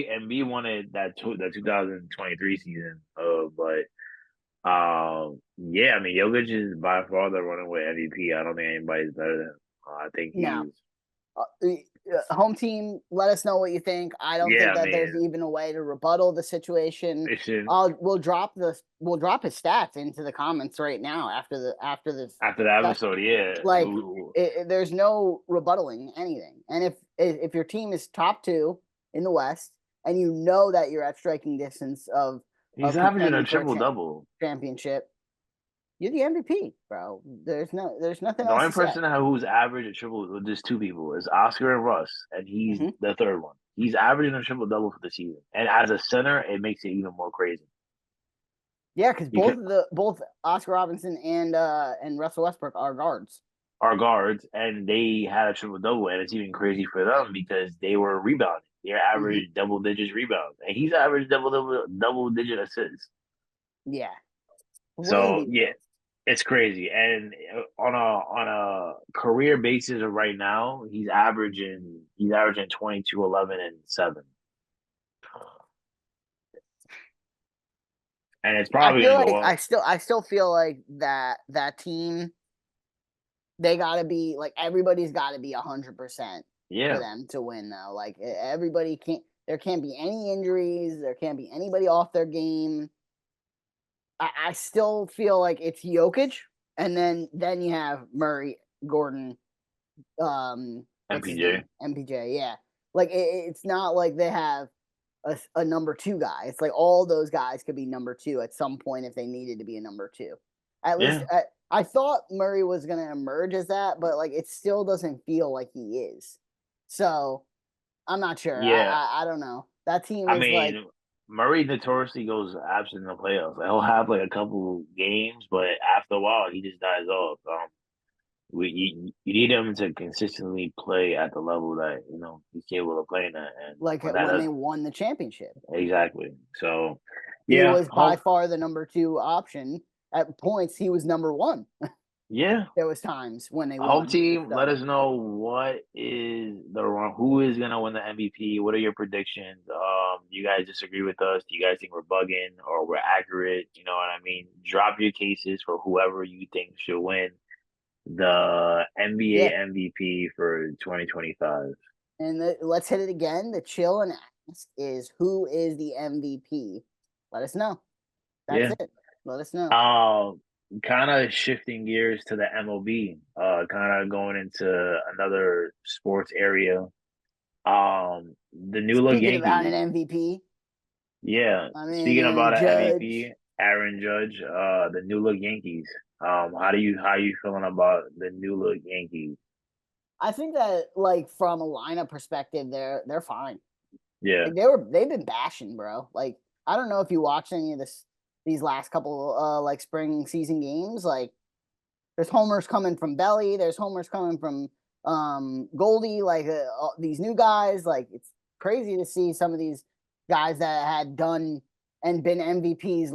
and B won it the 2023 season. Yeah, I mean, Jokic is by far the runaway MVP. I don't think anybody's better than him. I think No, home team, let us know what you think. I don't Yeah, think I that there's mean, even a way to rebuttal the situation. it should We'll drop his stats into the comments right now after this after the episode, yeah. like there's no rebuttaling anything. And if your team is top 2 in the West and you know that you're at striking distance He's of averaging a contending for a triple double. championship, you're the MVP, bro. There's nothing The else only to say. person who's averaged a triple, well, there's two people, is Oscar and Russ, and he's Hmm. the third one. He's averaging a triple double for the season, and as a center, it makes it even more crazy. Yeah, because Because both Oscar Robinson and Russell Westbrook are guards. our guards, and they had a triple double, and it's even crazy for them because they were rebounding. They're Hmm. average double digits rebounds, and he's averaged double digit assists. Yeah, wouldn't So be yeah, it's crazy. And on a career basis of right now, he's averaging 22, 11, and 7. And it's I probably feel gonna go like up. I still feel like that team, they gotta be like, everybody's gotta be 100% for Yeah. them to win though. Like everybody can't, there can't be any injuries, there can't be anybody off their game. I still feel like it's Jokic, and then you have Murray, Gordon, what's his MPJ. name? MPJ, yeah. Like it's not like they have a number 2 guy. It's like all those guys could be number 2 at some point if they needed to be a number 2. At least Yeah. I thought Murray was going to emerge as that, but like it still doesn't feel like he is. So I'm not sure. Yeah. I don't know. That team I is like, mean, Murray notoriously goes absent in the playoffs. Like, he'll have like a couple games, but after a while, he just dies off. You need him to consistently play at the level that he's capable of playing at, and when that when does they won the championship. exactly. So, He yeah, was by far the number 2 option. At points, he was number 1. yeah. There was times when they Home won. team, let us know who is gonna win the MVP. What are your predictions? You guys disagree with us? Do you guys think we're bugging or we're accurate? You know what I mean? Drop your cases for whoever you think should win the Yeah. NBA MVP for 2025. And let's hit it again. The chill and ask is, who is the MVP? Let us know. That's Yeah. it. Let us know. Kind of shifting gears to the MLB. Kind of going into another sports area. The new look Speaking about an Yankees. MVP, Yeah. I Speaking mean, about an Judge. MVP, Aaron Judge, the new look Yankees. How you feeling about the new look Yankees? I think that, like, from a lineup perspective, they're fine. Yeah. Like, they've been bashing, bro. Like, I don't know if you watched any of these last couple like spring season games. Like, there's homers coming from Belly. There's homers coming from Goldie. Like these new guys. Like, it's crazy to see some of these guys that had done and been MVPs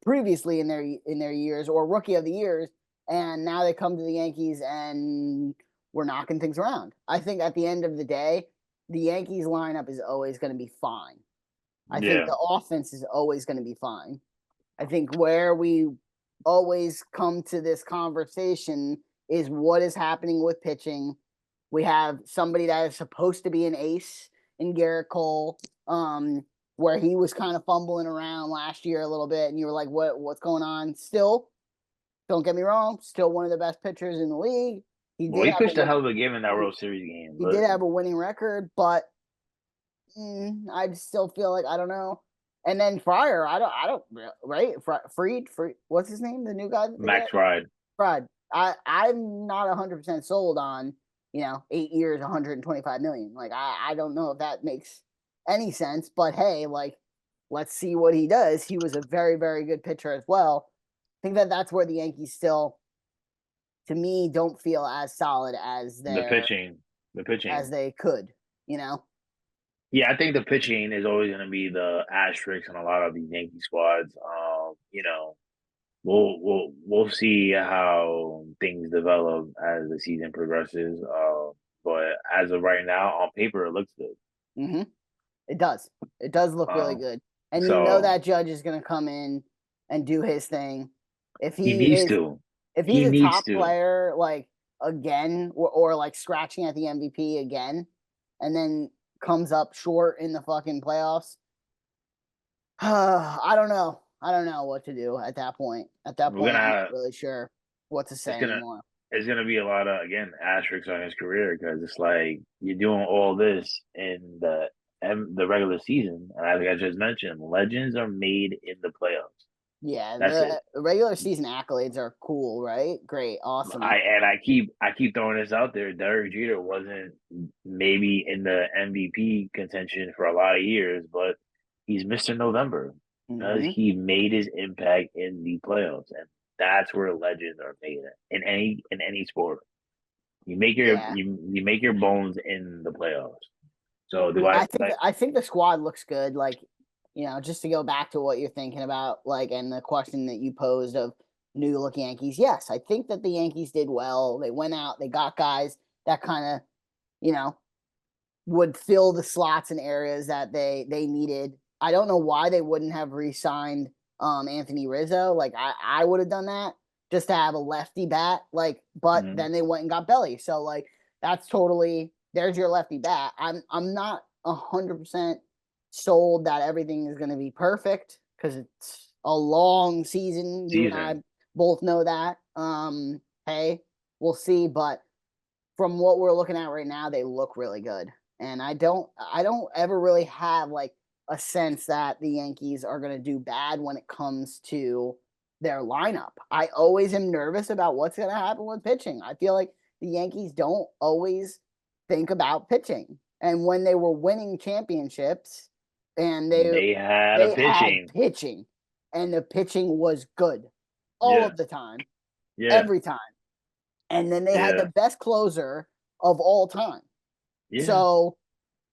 previously in their years, or rookie of the years, and now they come to the Yankees and we're knocking things around. I think at the end of the day, the Yankees lineup is always going to be fine. I think Yeah. the offense is always going to be fine. I think where we always come to this conversation is what is happening with pitching. We have somebody that is supposed to be an ace in Garrett Cole, where he was kind of fumbling around last year a little bit, and you were like, what's going on? Still, don't get me wrong, still one of the best pitchers in the league. He Well, did he have a pitched a win, hell of a game in that World Series game, he but did have a winning record, but I still feel like, I don't know. And then Fryer, I don't right? Freed, what's his name? The new guy that they got? Max Fried. Fried. I'm not 100% sold on 8 years, 125 million. Like I don't know if that makes any sense, but hey, like let's see what he does. He was a very very good pitcher as well. I think that that's where the Yankees still, to me, don't feel as solid as The pitching. The pitching. they could. You know. Yeah, I think the pitching is always going to be the asterisk on a lot of these Yankee squads. We'll see how things develop as the season progresses. But as of right now, on paper, it looks good. Mm-hmm. It does. It does look really Um, good. And so that Judge is going to come in and do his thing. If he he needs is to. if He he's a needs top to. player, like again, or like scratching at the MVP again, and then comes up short in the fucking playoffs. I don't know. I don't know what to do at that point. At that We're point, gonna I'm have, not really sure what to it's say gonna anymore. it's gonna be a lot of, again, asterisks on his career, because it's like you're doing all this in the regular season, and like I just mentioned, legends are made in the playoffs. Yeah, That's it. the regular season accolades are cool, right? Great, awesome. I keep throwing this out there. Derek Jeter wasn't maybe in the MVP contention for a lot of years, but he's Mr. November because Hmm. he made his impact in the playoffs, and that's where legends are made in any sport. Yeah, You make your bones in the playoffs. So do I like? I think the squad looks good. Like, just to go back to what you're thinking about, like, and the question that you posed of New Look Yankees. Yes, I think that the Yankees did well. They went out, they got guys that kind of, you know, would fill the slots and areas that they needed. I don't know why they wouldn't have re-signed Anthony Rizzo. Like I would have done that just to have a lefty bat. Like, but Mhm. then they went and got Belly. So like that's totally there's your lefty bat. I'm not 100% sold that everything is going to be perfect because it's a long season. You and I Season. both know that. Hey, we'll see, but from what we're looking at right now, they look really good. And I don't ever really have like a sense that the Yankees are going to do bad when it comes to their lineup. I always am nervous about what's going to happen with pitching. I feel like the Yankees don't always think about pitching. And when they were winning championships and They had a they had pitching. pitching and the pitching was good all Yeah, of the time, yeah, every time. And then they had the yeah, best closer of all time. yeah. So,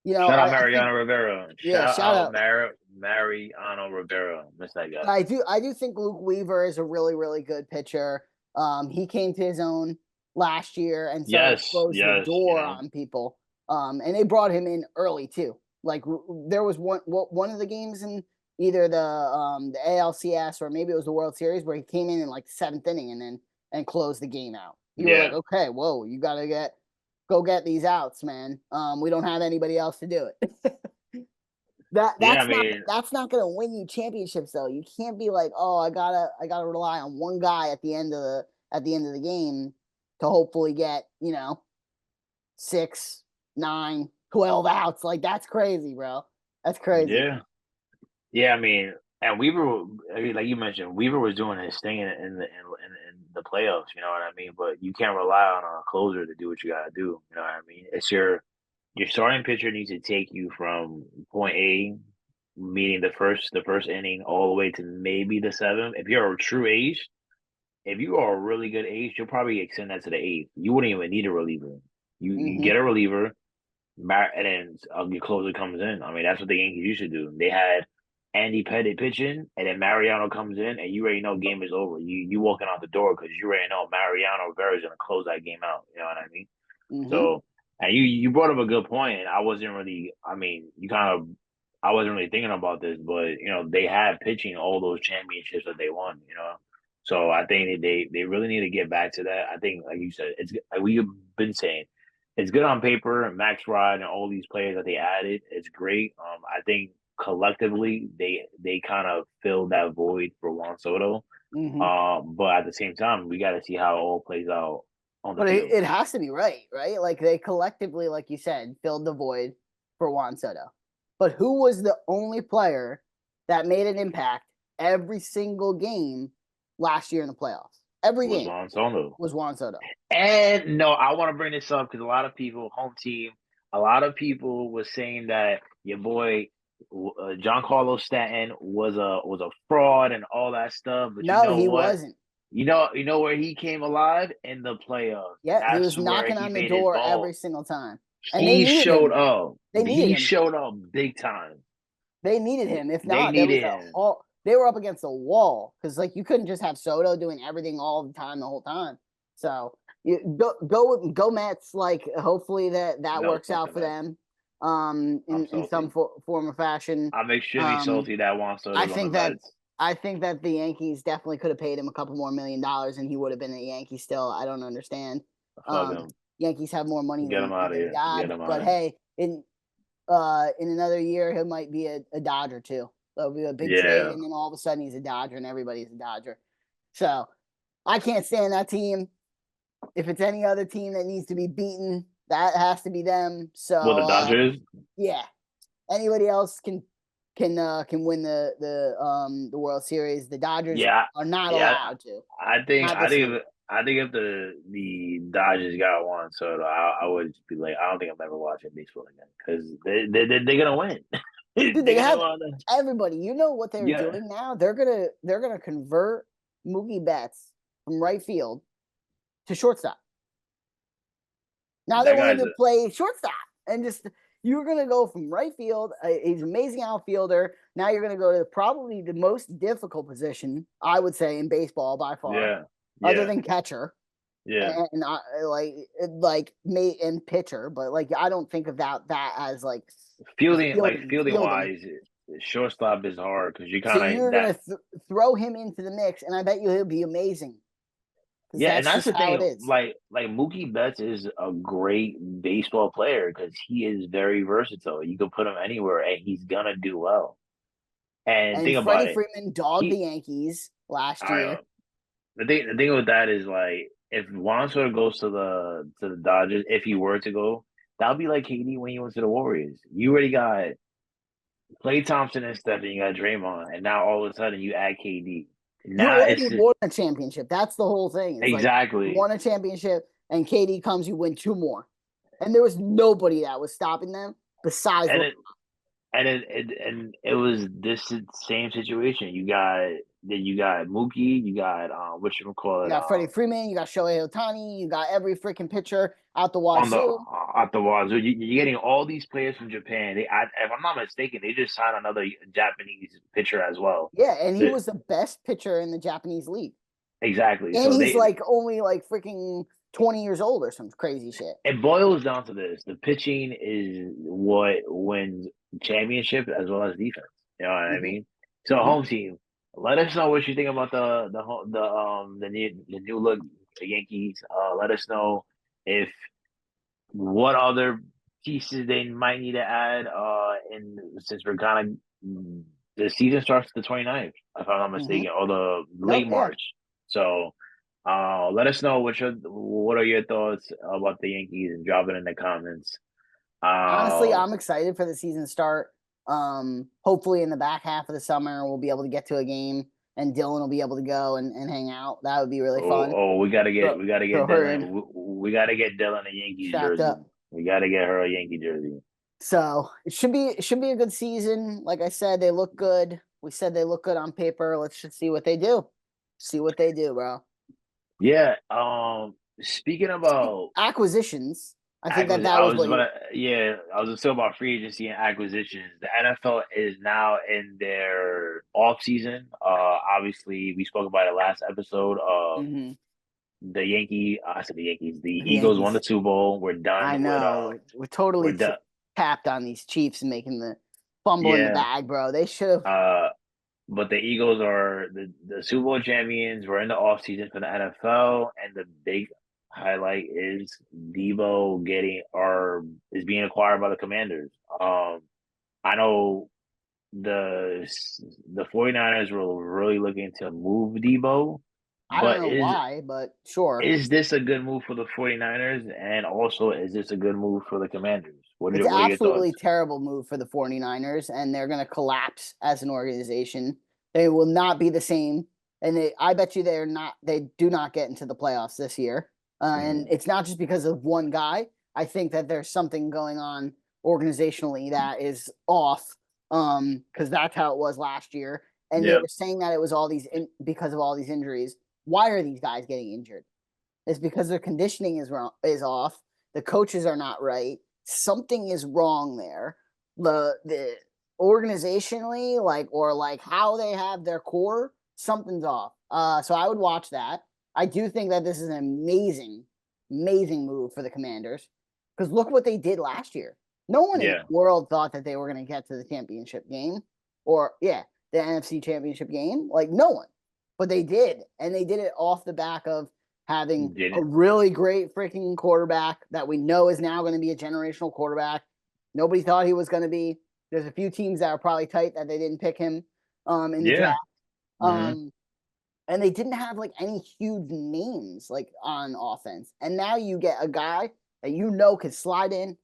Shout out I think Mariano Rivera. yeah, Shout shout out out. Mariano Rivera. Miss that guy. I do think Luke Weaver is a really, really good pitcher. He came to his own last year and started to Yes, close the yes. You door know, on people. And they brought him in early too. Like there was one of the games in either the ALCS or maybe it was the World Series where he came in like the seventh inning and closed the game out. You were like, yeah, okay, whoa, you gotta go get these outs, man. We don't have anybody else to do it. That yeah. I that's not mean, that's not gonna win you championships though. You can't be like, oh, I gotta rely on one guy at the end of the game to hopefully get, 6, 9, 12 outs. Like that's crazy, bro. That's crazy. yeah, yeah. I mean, and Weaver, I mean, like you mentioned, Weaver was doing his thing in the playoffs. You know what I mean? But you can't rely on a closer to do what you gotta do. You know what I mean? It's your starting pitcher needs to take you from point A, meaning the first inning, all the way to maybe the seventh. If you're a true ace, if you are a really good ace, you'll probably extend that to the eighth. You wouldn't even need a reliever. You Hmm. get a reliever, and then your closer comes in. I mean, that's what the Yankees used to do. They had Andy Pettit pitching, and then Mariano comes in, and you already know game is over. You walking out the door because you already know Mariano Rivera is going to close that game out. You know what I mean? Hmm. So, and you brought up a good point, and I wasn't really. I mean, I wasn't really thinking about this, but they had pitching all those championships that they won. So I think they really need to get back to that. I think, like you said, it's like we've been saying, it's good on paper. Max Rod and all these players that they added, it's great. I think collectively they kind of filled that void for Juan Soto. Hmm. But at the same time, we got to see how it all plays out on the But it, field. it has to be right, right? Like they collectively, like you said, filled the void for Juan Soto. But who was the only player that made an impact every single game last year in the playoffs? Every Was game Juan Soto. was Juan Soto. And no, I want to bring this up because a lot of people, home team, a lot of people was saying that your boy John Carlos Stanton was a fraud and all that stuff. But you No, know he what? wasn't. You know where he came alive in the playoffs. Yeah, he That's was where knocking he on the made his door every bones. single time. And they He needed showed him. up. They needed He him. showed up big time. They needed him. If They not, there was needed a him. whole they were up against a wall because like you couldn't just have Soto doing everything all the time the whole time. So you go Mets. Like hopefully that No, works fuck out the for Mets. them I'm in some salty. form or fashion. I'm extremely Um salty that Juan I Soto's on the think that Mets. I think that the Yankees definitely could have paid him a couple more $1 million and he would have been a Yankee still. I don't understand. Fuck him. Yankees have more money Get him out of than here. Get God, him out but of here. hey, in another year he might be a Dodger too. There'll be a big trade, Yeah. and then all of a sudden he's a Dodger, and everybody's a Dodger. So I can't stand that team. If it's any other team that needs to be beaten, that has to be them. Well, So the Dodgers. yeah, anybody else can win the World Series. The Dodgers Yeah. are not Yeah. allowed to. I think. Not I this think. year. I think if the Dodgers got one, so I would be like, I don't think I'm ever watching baseball again because they're gonna win. Dude, they They're gonna have win. everybody. You know what they're Yeah. doing now? They're gonna convert Mookie Betts from right field to shortstop. Now they That want him guy's to play shortstop, and just you're gonna go from right field. He's an amazing outfielder. Now you're gonna go to probably the most difficult position I would say in baseball by far, yeah. other Yeah. than catcher. Yeah. And I like mate and pitcher, but like I don't think of that as like Fielding fielding. wise, shortstop is hard because you So kind of you're that. gonna throw him into the mix, and I bet you he'll be amazing because Yeah, and that's that's just the how it thing. is. Like Mookie Betts is a great baseball player because he is very versatile. You can put him anywhere, and he's gonna do well. And And think about Freddie it. Freeman dogged the He, Yankees last I year. the thing with that is like if Juan Soto goes to the Dodgers, if he were to go, that'll be like KD when he went to the Warriors. You already got Klay Thompson and Steph, and you got Draymond, and now all of a sudden you add KD. You Now already it's just, won a championship. That's the whole thing. It's like you exactly. won a championship, and KD comes, you win two more, and there was nobody that was stopping them besides. And it was this same situation. You got Mookie, you got what you call You it got Freddie Freeman, you got Shohei Ohtani, you got every freaking pitcher out the on the wazoo. at the Wazoo. You're getting all these players from Japan. If I'm not mistaken, they just signed another Japanese pitcher as well. Yeah, and he So, was the best pitcher in the Japanese league. exactly. And So he's like only like freaking 20 years old or some crazy shit. it boils down to this: the pitching is what wins championship as well as defense. You know what I Mm-hmm. mean? So Mm-hmm. home team, let us know what you think about the new look the Yankees. Let us know if what other pieces they might need to add. And since we're kind of the season starts the 29th, if I'm not Mm-hmm. mistaken, or the Nope. late Yeah. March. So let us know what are your thoughts about the Yankees and drop it in the comments. Honestly, Uh I'm excited for the season start. Hopefully in the back half of the summer we'll be able to get to a game and Dylan will be able to go and hang out. That would be really fun. we gotta get Throw, we gotta get throw her in Dylan. We gotta get Dylan a Yankees strapped jersey. up. We gotta get her a Yankee jersey. So it should be a good season. Like I said, they look good. We said they look good on paper. Let's just see what they do. See what they do, bro. Yeah. Speaking about Acquisitions. I think that I was was what you. about yeah, I was just talking about free agency and acquisitions. The NFL is now in their off season. Obviously, we spoke about it last episode. Mm-hmm. I said the Yankees. The The Eagles won the Yankees. Super Bowl. We're I done with know we're we're totally done. tapped on these Chiefs and making the fumble in the Yeah. bag, bro. They should have. Uh, but the Eagles are the Super Bowl champions. We're in the off season for the NFL, and the big highlight is Debo is being acquired by the Commanders. I know the the 49ers were really looking to move Debo, I don't but know why, but sure. is this a good move for the 49ers? And also, is this a good move for the Commanders? It's What are your absolutely thoughts? terrible move for the 49ers, and they're going to collapse as an organization. They will not be the same. And I bet you they do not get into the playoffs this year. And Hmm. it's not just because of one guy. I think that there's something going on organizationally that is off. Because that's how it was last year. And they Yeah, were saying that it was because of all these injuries. Why are these guys getting injured? It's because their conditioning is off. The coaches are not right. Something is wrong there. The organizationally, like how they have their core, something's off. So I would watch that. I do think that this is an amazing move for the Commanders because look what they did last year. No one in the yeah, world thought that they were going to get to the championship game, or yeah, the NFC championship game. Like no one, but they did, and they did it off the back of having a Didn't. really great freaking quarterback that we know is now going to be a generational quarterback. Nobody thought he was going to be. There's a few teams that are probably tight that they didn't pick him in the Yeah. draft. Hmm. And they didn't have like any huge names like on offense. And now you get a guy that you know can slide in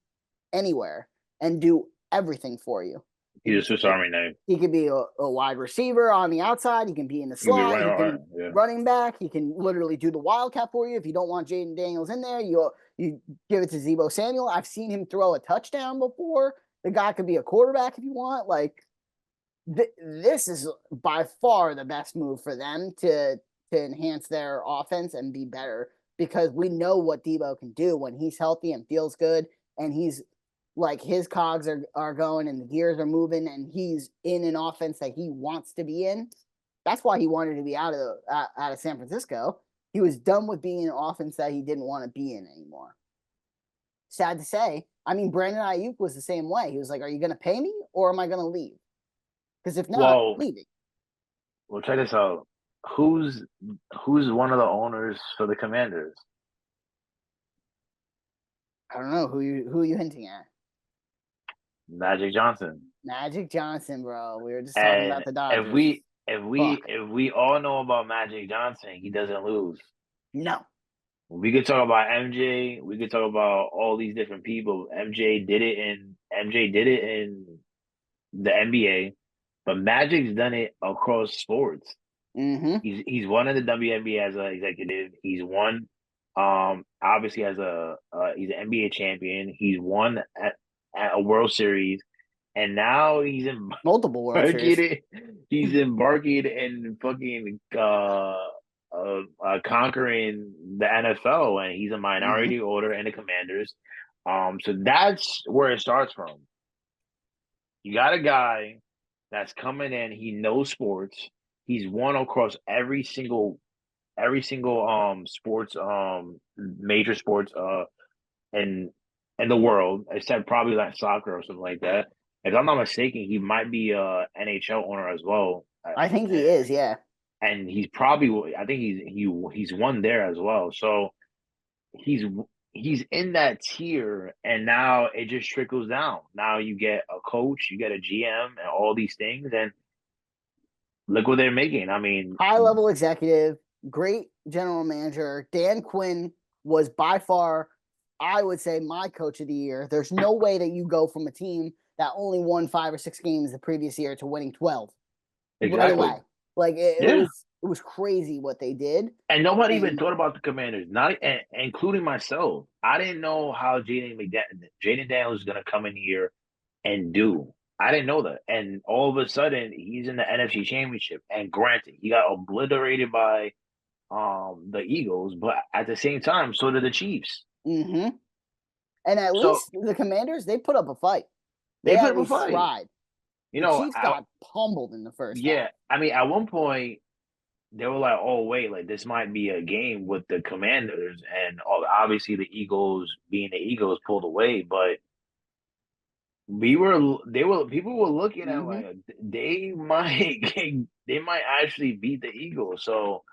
anywhere and do everything for you. He's a Swiss Army knife. He could be a wide receiver on the outside. He can be in the He could be slot. running He around. can Yeah. running back. He can literally do the wildcat for you. If you don't want Jaden Daniels in there, you give it to Zebo Samuel. I've seen him throw a touchdown before. The guy could be a quarterback if you want. Like this is by far the best move for them to enhance their offense and be better because we know what Debo can do when he's healthy and feels good and he's like his cogs are going and the gears are moving and he's in an offense that he wants to be in. That's why he wanted to be out of San Francisco. He was done with being in an offense that he didn't want to be in anymore. Sad to say. I mean, Brandon Ayuk was the same way. He was like, "Are you going to pay me or am I going to leave? Because if not, Well, I'm leaving." well, check this out. Who's who's one of the owners for the Commanders? I don't know who you hinting at. Magic Johnson. Magic Johnson, bro. We were just talking And about the Dodgers. Fuck. if we all know about Magic Johnson, he doesn't lose. No. We could talk about MJ. We could talk about all these different people. MJ did it in the NBA, but Magic's done it across sports. Mm-hmm. He's won in the WNBA as an executive. He's won, obviously as he's an NBA champion. He's won at a World Series, and now Multiple World Series. he's embarking in fucking conquering the NFL, and he's a minority owner in the Commanders. So that's where it starts from. You got a guy that's coming in. He knows sports. He's won across every single sports major sports in in the world except probably like soccer or something like that. If I'm not mistaken, he might be a NHL owner as well. I think he is, yeah. And he's probably I think he's won there as well. So he's he's in that tier, and now it just trickles down. Now you get a coach, you get a GM, and all these things, and look what they're making. I mean, High level executive, great general manager. Dan Quinn was by far, I would say, my coach of the year. There's no way that you go from a team that only won 5 or 6 games the previous year to winning 12 exactly. right away. Like Yeah. it was crazy what they did. And nobody even thought about the Commanders, not including myself. I didn't know how Jaden Daniels was going to come in here and do. I didn't know that. And all of a sudden, he's in the NFC Championship. And granted, he got obliterated by the Eagles, but at the same time, so did the Chiefs. Mm-hmm. And at So least the Commanders, they put up a fight. they put at up a least fight. tried. You The know, Chiefs got pummeled in the first half. yeah. I mean, at one point, they were like, "Oh wait, like this might be a game with the Commanders," and obviously the Eagles, being the Eagles, pulled away. But people were looking at like they might they might actually beat the Eagles. So,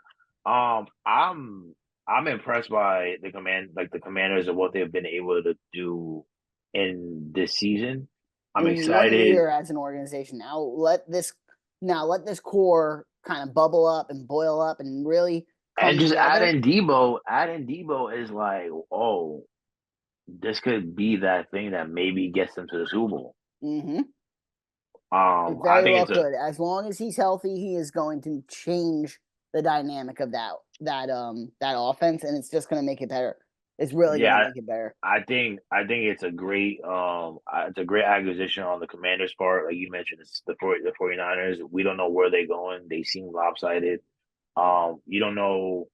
I'm impressed by the Commanders and what they've been able to do in this season. I'm in 1 excited. year as an organization. Let this core kind of bubble up and boil up and really come And just together. adding Debo is like, oh, this could be that thing that maybe gets them to the Super Bowl. Mm-hmm. It I very think well it's a could. As long as he's healthy, he is going to change the dynamic of that offense, and it's just going to make it better. It's really going to make it better. I think it's a great acquisition on the Commanders' part. Like you mentioned, it's the 49ers. We don't know where they're going. They seem lopsided. You don't know.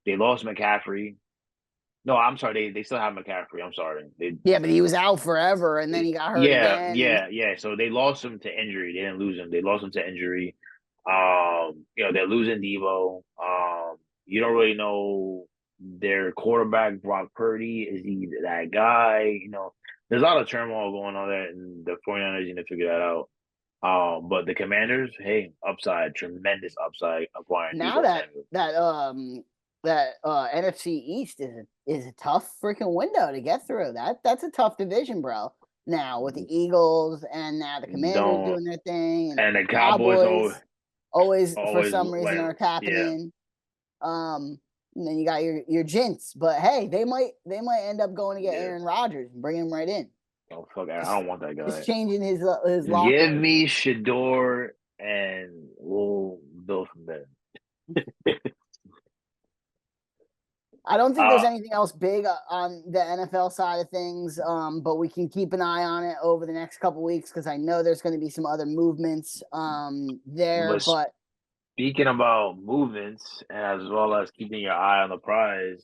They lost McCaffrey. No, I'm sorry. They still have McCaffrey. I'm sorry. But he was out forever, and then he got hurt again. Yeah. So they lost him to injury. They didn't lose him. They lost him to injury. They're losing Debo. You don't really know their quarterback, Brock Purdy. Is he that guy? There's a lot of turmoil going on there, and the 49ers need to figure that out. But the Commanders, hey, tremendous upside acquiring now Debo that that NFC East is a tough freaking window to get through. That's a tough division, bro. Now with the Eagles and now the Commanders Don't doing their thing and and the Cowboys Cowboys always for always some reason like are tapping yeah. in. And then you got your Gents, but hey, they might end up going to get Yeah. Aaron Rodgers and bring him right in. Oh fuck! I Just don't want that just guy. changing his Give locker. me Shador, and we'll build from there. I don't think there's uh, anything else big on the NFL side of things, but we can keep an eye on it over the next couple weeks because I know there's going to be some other movements there. but But speaking about movements, as well as keeping your eye on the prize,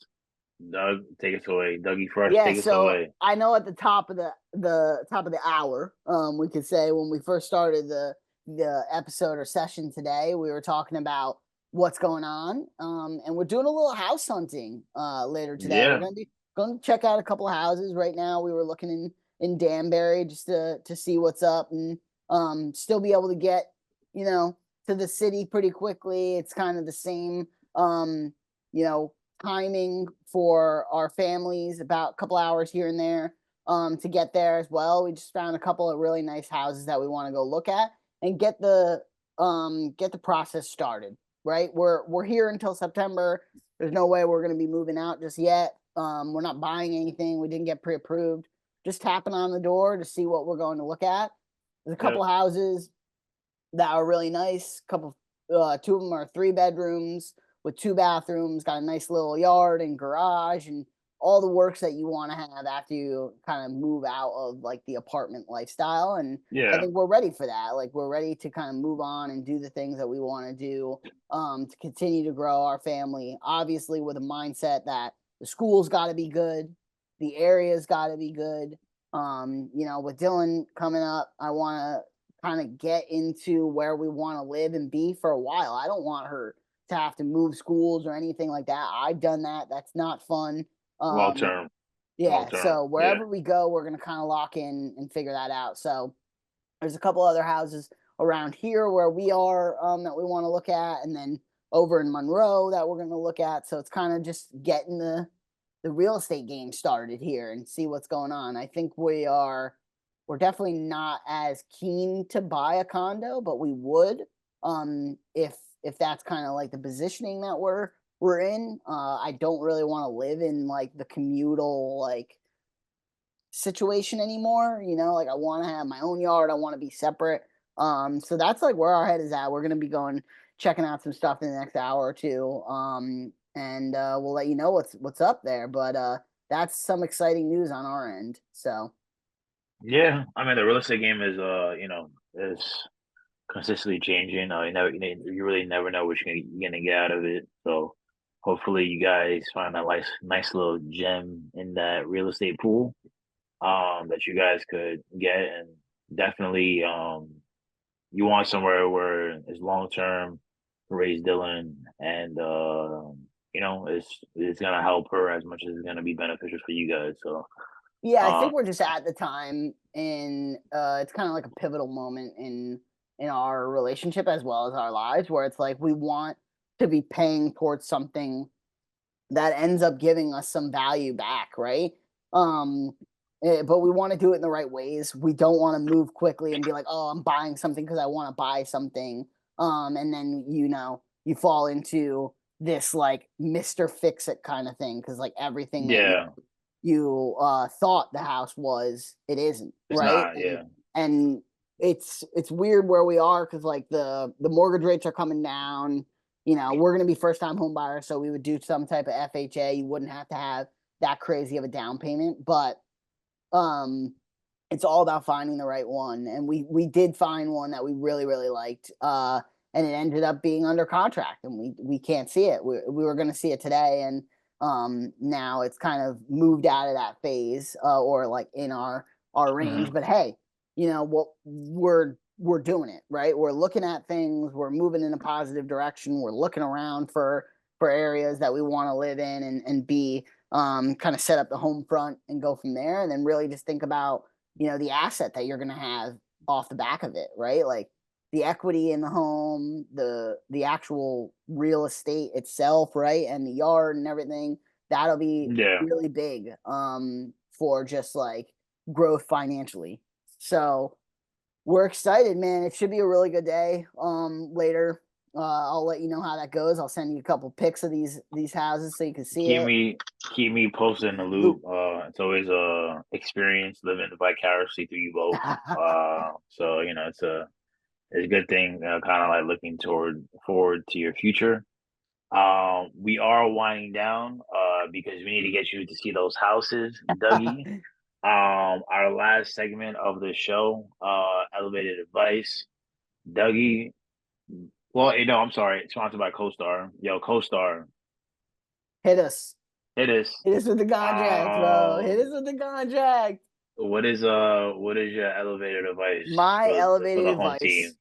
Doug, take us away. Dougie Fresh, yeah, take us so away. I know at the top of the top of the hour, we could say when we first started the episode or session today, we were talking about what's going on, and we're doing a little house hunting later today. We're Yeah, going to check out a couple of houses right now. We were looking in Danbury just to see what's up and still be able to get to the city pretty quickly. It's kind of the same you know timing for our families, about a couple hours here and there to get there as well. We just found a couple of really nice houses that we want to go look at and get the process started. Right, we're here until September. There's no way we're going to be moving out just yet. We're not buying anything. We didn't get pre-approved. Just tapping on the door to see what we're going to look at. There's a yep, couple houses that are really nice. Couple, two of them are 3 bedrooms with 2 bathrooms. Got a nice little yard and garage and all the works that you want to have after you kind of move out of like the apartment lifestyle. And I yeah, think we're ready for that. Like we're ready to kind of move on and do the things that we want to do to continue to grow our family. Obviously, with a mindset that the school's got to be good, the area's got to be good. With Dylan coming up, I want to kind of get into where we want to live and be for a while. I don't want her to have to move schools or anything like that. I've done that. That's not fun. long Um, term, long yeah, term, so yeah, wherever we go, we're gonna kind of lock in and figure that out. So there's a couple other houses around here where we are that we want to look at, and then over in Monroe that we're gonna look at. So it's kind of just getting the real estate game started here and see what's going on. I think we're definitely not as keen to buy a condo, but we would if that's kind of like the positioning that we're in. I don't really want to live in like the commutal like situation anymore. Like I want to have my own yard. I want to be separate. So that's like where our head is at. We're gonna be going checking out some stuff in the next hour or two. And we'll let you know what's up there. But that's some exciting news on our end. So yeah. I mean, the real estate game is is consistently changing. You really never know what you're gonna get out of it. So hopefully, you guys find a nice little gem in that real estate pool that you guys could get, and definitely you want somewhere where it's long term, raise Dylan, and it's gonna help her as much as it's gonna be beneficial for you guys. So yeah, I uh think we're just at the time in it's kind of like a pivotal moment in our relationship as well as our lives where it's like we want to be paying towards something that ends up giving us some value back, right? Um, but we want to do it in the right ways. We don't want to move quickly and be like, "Oh, I'm buying something because I want to buy something," and then you fall into this like Mister Fix It kind of thing because like everything that yeah, you thought the house was, it isn't, it's right? not, And yeah. and it's weird where we are because like the mortgage rates are coming down. We're going to be first time home buyers, so we would do some type of FHA. You wouldn't have to have that crazy of a down payment, but um it's all about finding the right one. And we did find one that we really really liked, and it ended up being under contract, and we can't see it. We were going to see it today, and now it's kind of moved out of that phase, or like in our range. Hmm. But hey, what we're doing it right. We're looking at things, we're moving in a positive direction, we're looking around for areas that we want to live in and be, kind of set up the home front and go from there, and then really just think about the asset that you're going to have off the back of it, right? Like the equity in the home, the actual real estate itself, right? And the yard and everything. That'll be Yeah. really big for just like growth financially. So we're excited, man. It should be a really good day. Later, I'll let you know how that goes. I'll send you a couple pics of these houses so you can see Keep it. me keep me posted in the loop. Loop. It's always a experience living vicariously through you both. So it's a good thing. Kind of like looking forward to your future. We are winding down. Because we need to get you to see those houses, Dougie. Our last segment of the show, elevated advice, Dougie. Well, I'm sorry. It's sponsored by CoStar. Yo, CoStar, Hit us. it is. Hit us with the contract, bro. Hit us with the contract. What is your elevated advice My for elevated the home team? advice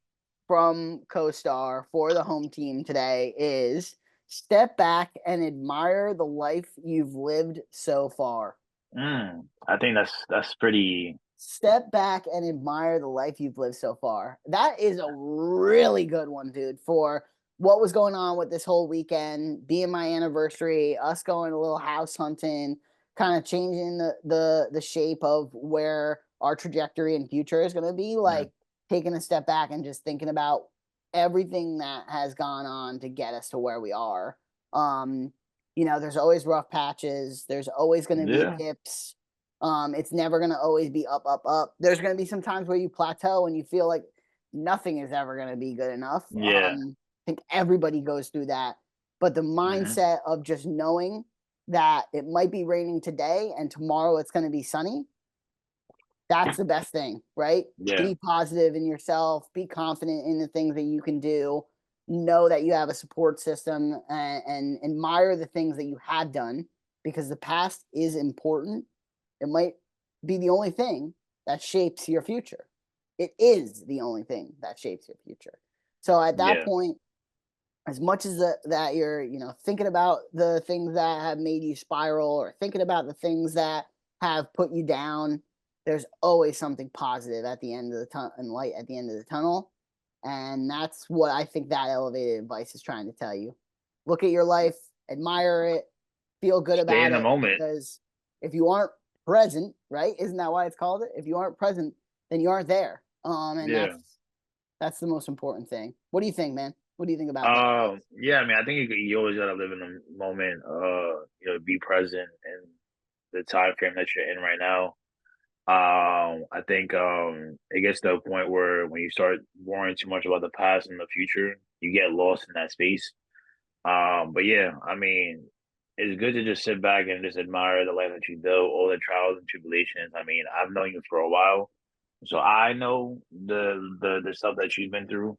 from CoStar for the home team today is step back and admire the life you've lived so far. I think that's pretty. Step back and admire the life you've lived so far. That is a really good one, dude, for what was going on with this whole weekend, being my anniversary, us going a little house hunting, kind of changing the shape of where our trajectory and future is going to be, Mm, like taking a step back and just thinking about everything that has gone on to get us to where we are. Um, there's always rough patches, there's always going to be yeah, dips. It's never gonna always be up, up, up. There's gonna be some times where you plateau and you feel like nothing is ever gonna be good enough. yeah. I think everybody goes through that. But the Hmm. mindset of just knowing that it might be raining today and tomorrow it's gonna be sunny, that's the best thing, right? Yeah, Be positive in yourself, be confident in the things that you can do, know that you have a support system and admire the things that you had done because the past is important. It might be the only thing that shapes your future. It is the only thing that shapes your future. So at that yeah, point, as much as that you're, thinking about the things that have made you spiral or thinking about the things that have put you down, there's always something positive at the end of the tunnel and light at the end of the tunnel. And that's what I think that elevated advice is trying to tell you. Look at your life, admire it, feel good stay in about the it, moment. because if you aren't present, right? Isn't that why it's called it? If you aren't present, then you aren't there. And Yeah. that's the most important thing. What do you think, man? What do you think about that advice? Yeah. I mean, I think you always gotta live in the moment. Be present in the time frame that you're in right now. I think it gets to a point where when you start worrying too much about the past and the future, you get lost in that space. But yeah, I mean, it's good to just sit back and just admire the life that you built, all the trials and tribulations. I mean, I've known you for a while, so I know the stuff that you've been through.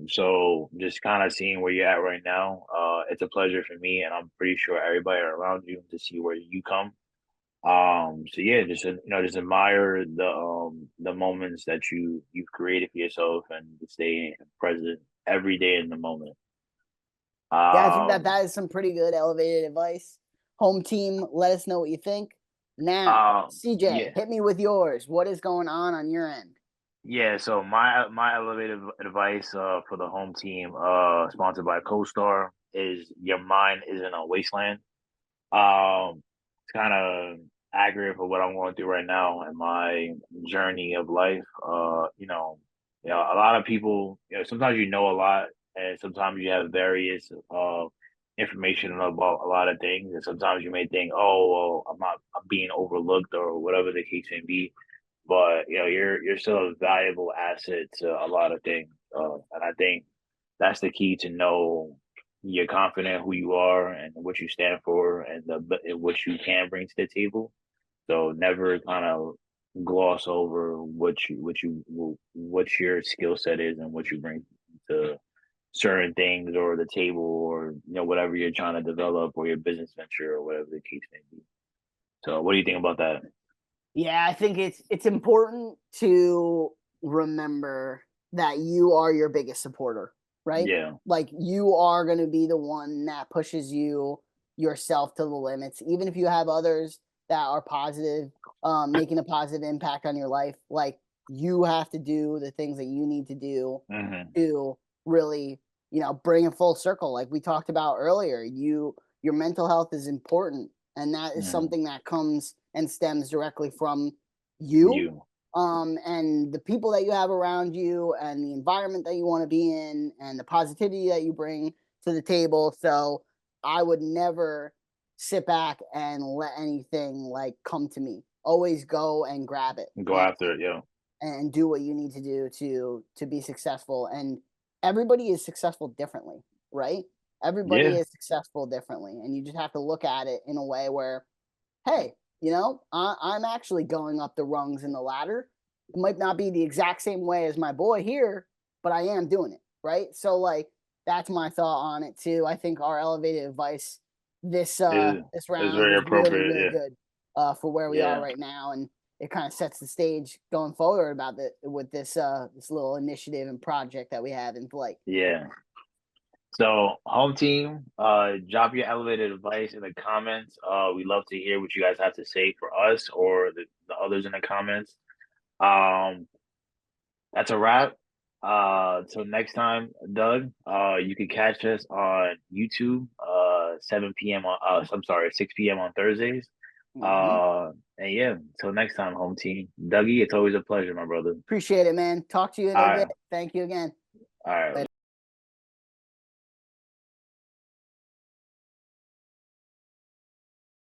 So just kind of seeing where you're at right now, it's a pleasure for me, and I'm pretty sure everybody around you to see where you come. So yeah, just admire the moments that you've created for yourself and stay present every day in the moment. Yeah, I think that Um, that is some pretty good elevated advice. Home team, let us know what you think. Now, CJ, yeah, hit me with yours. What is going on your end? yeah. So my elevated advice for the home team, sponsored by CoStar, is your mind isn't a wasteland. It's kind of accurate for what I'm going through right now in my journey of life. A lot of people, sometimes you know a lot, and sometimes you have various information about a lot of things, and sometimes you may think, oh, well, I'm being overlooked or whatever the case may be. But you're still a valuable asset to a lot of things, and I think that's the key to know you're confident who you are and what you stand for and what you can bring to the table. So never kind of gloss over what your skill set is and what you bring to certain things or the table or whatever you're trying to develop or your business venture or whatever the case may be. So what do you think about that? Yeah, I think it's important to remember that you are your biggest supporter, right? Yeah, Like you are going to be the one that pushes you yourself to the limits, even if you have others that are positive, making a positive impact on your life. Like you have to do the things that you need to do Mm-hmm. to really, bring it full circle. Like we talked about earlier, your mental health is important, and that is Mm-hmm. something that comes and stems directly from you, You. and the people that you have around you, and the environment that you want to be in, and the positivity that you bring to the table. So I would never sit back and let anything like come to me. Always go and grab it, Go after it, yo. and do what you need to do to be successful. And everybody is successful differently, right? Everybody Yeah. is successful differently, and you just have to look at it in a way where, hey, I'm actually going up the rungs in the ladder. It might not be the exact same way as my boy here, but I am doing it, right? So like that's my thought on it too. I think our elevated advice this Is round very was really, appropriate. really good for where we are Yeah. right now, and it kind of sets the stage going forward about with this little initiative and project that we have in flight. Yeah. So, home team, drop your elevated advice in the comments. We love to hear what you guys have to say for us or the others in the comments. Um, that's a wrap. Till next time, Doug. You can catch us on YouTube, 7 p.m. on I'm sorry, 6 p.m. on Thursdays. Hmm. And yeah, till next time, home team. Dougie, it's always a pleasure, my brother. Appreciate it, man. Talk to you in All a right, bit. Thank you again. all right. Later.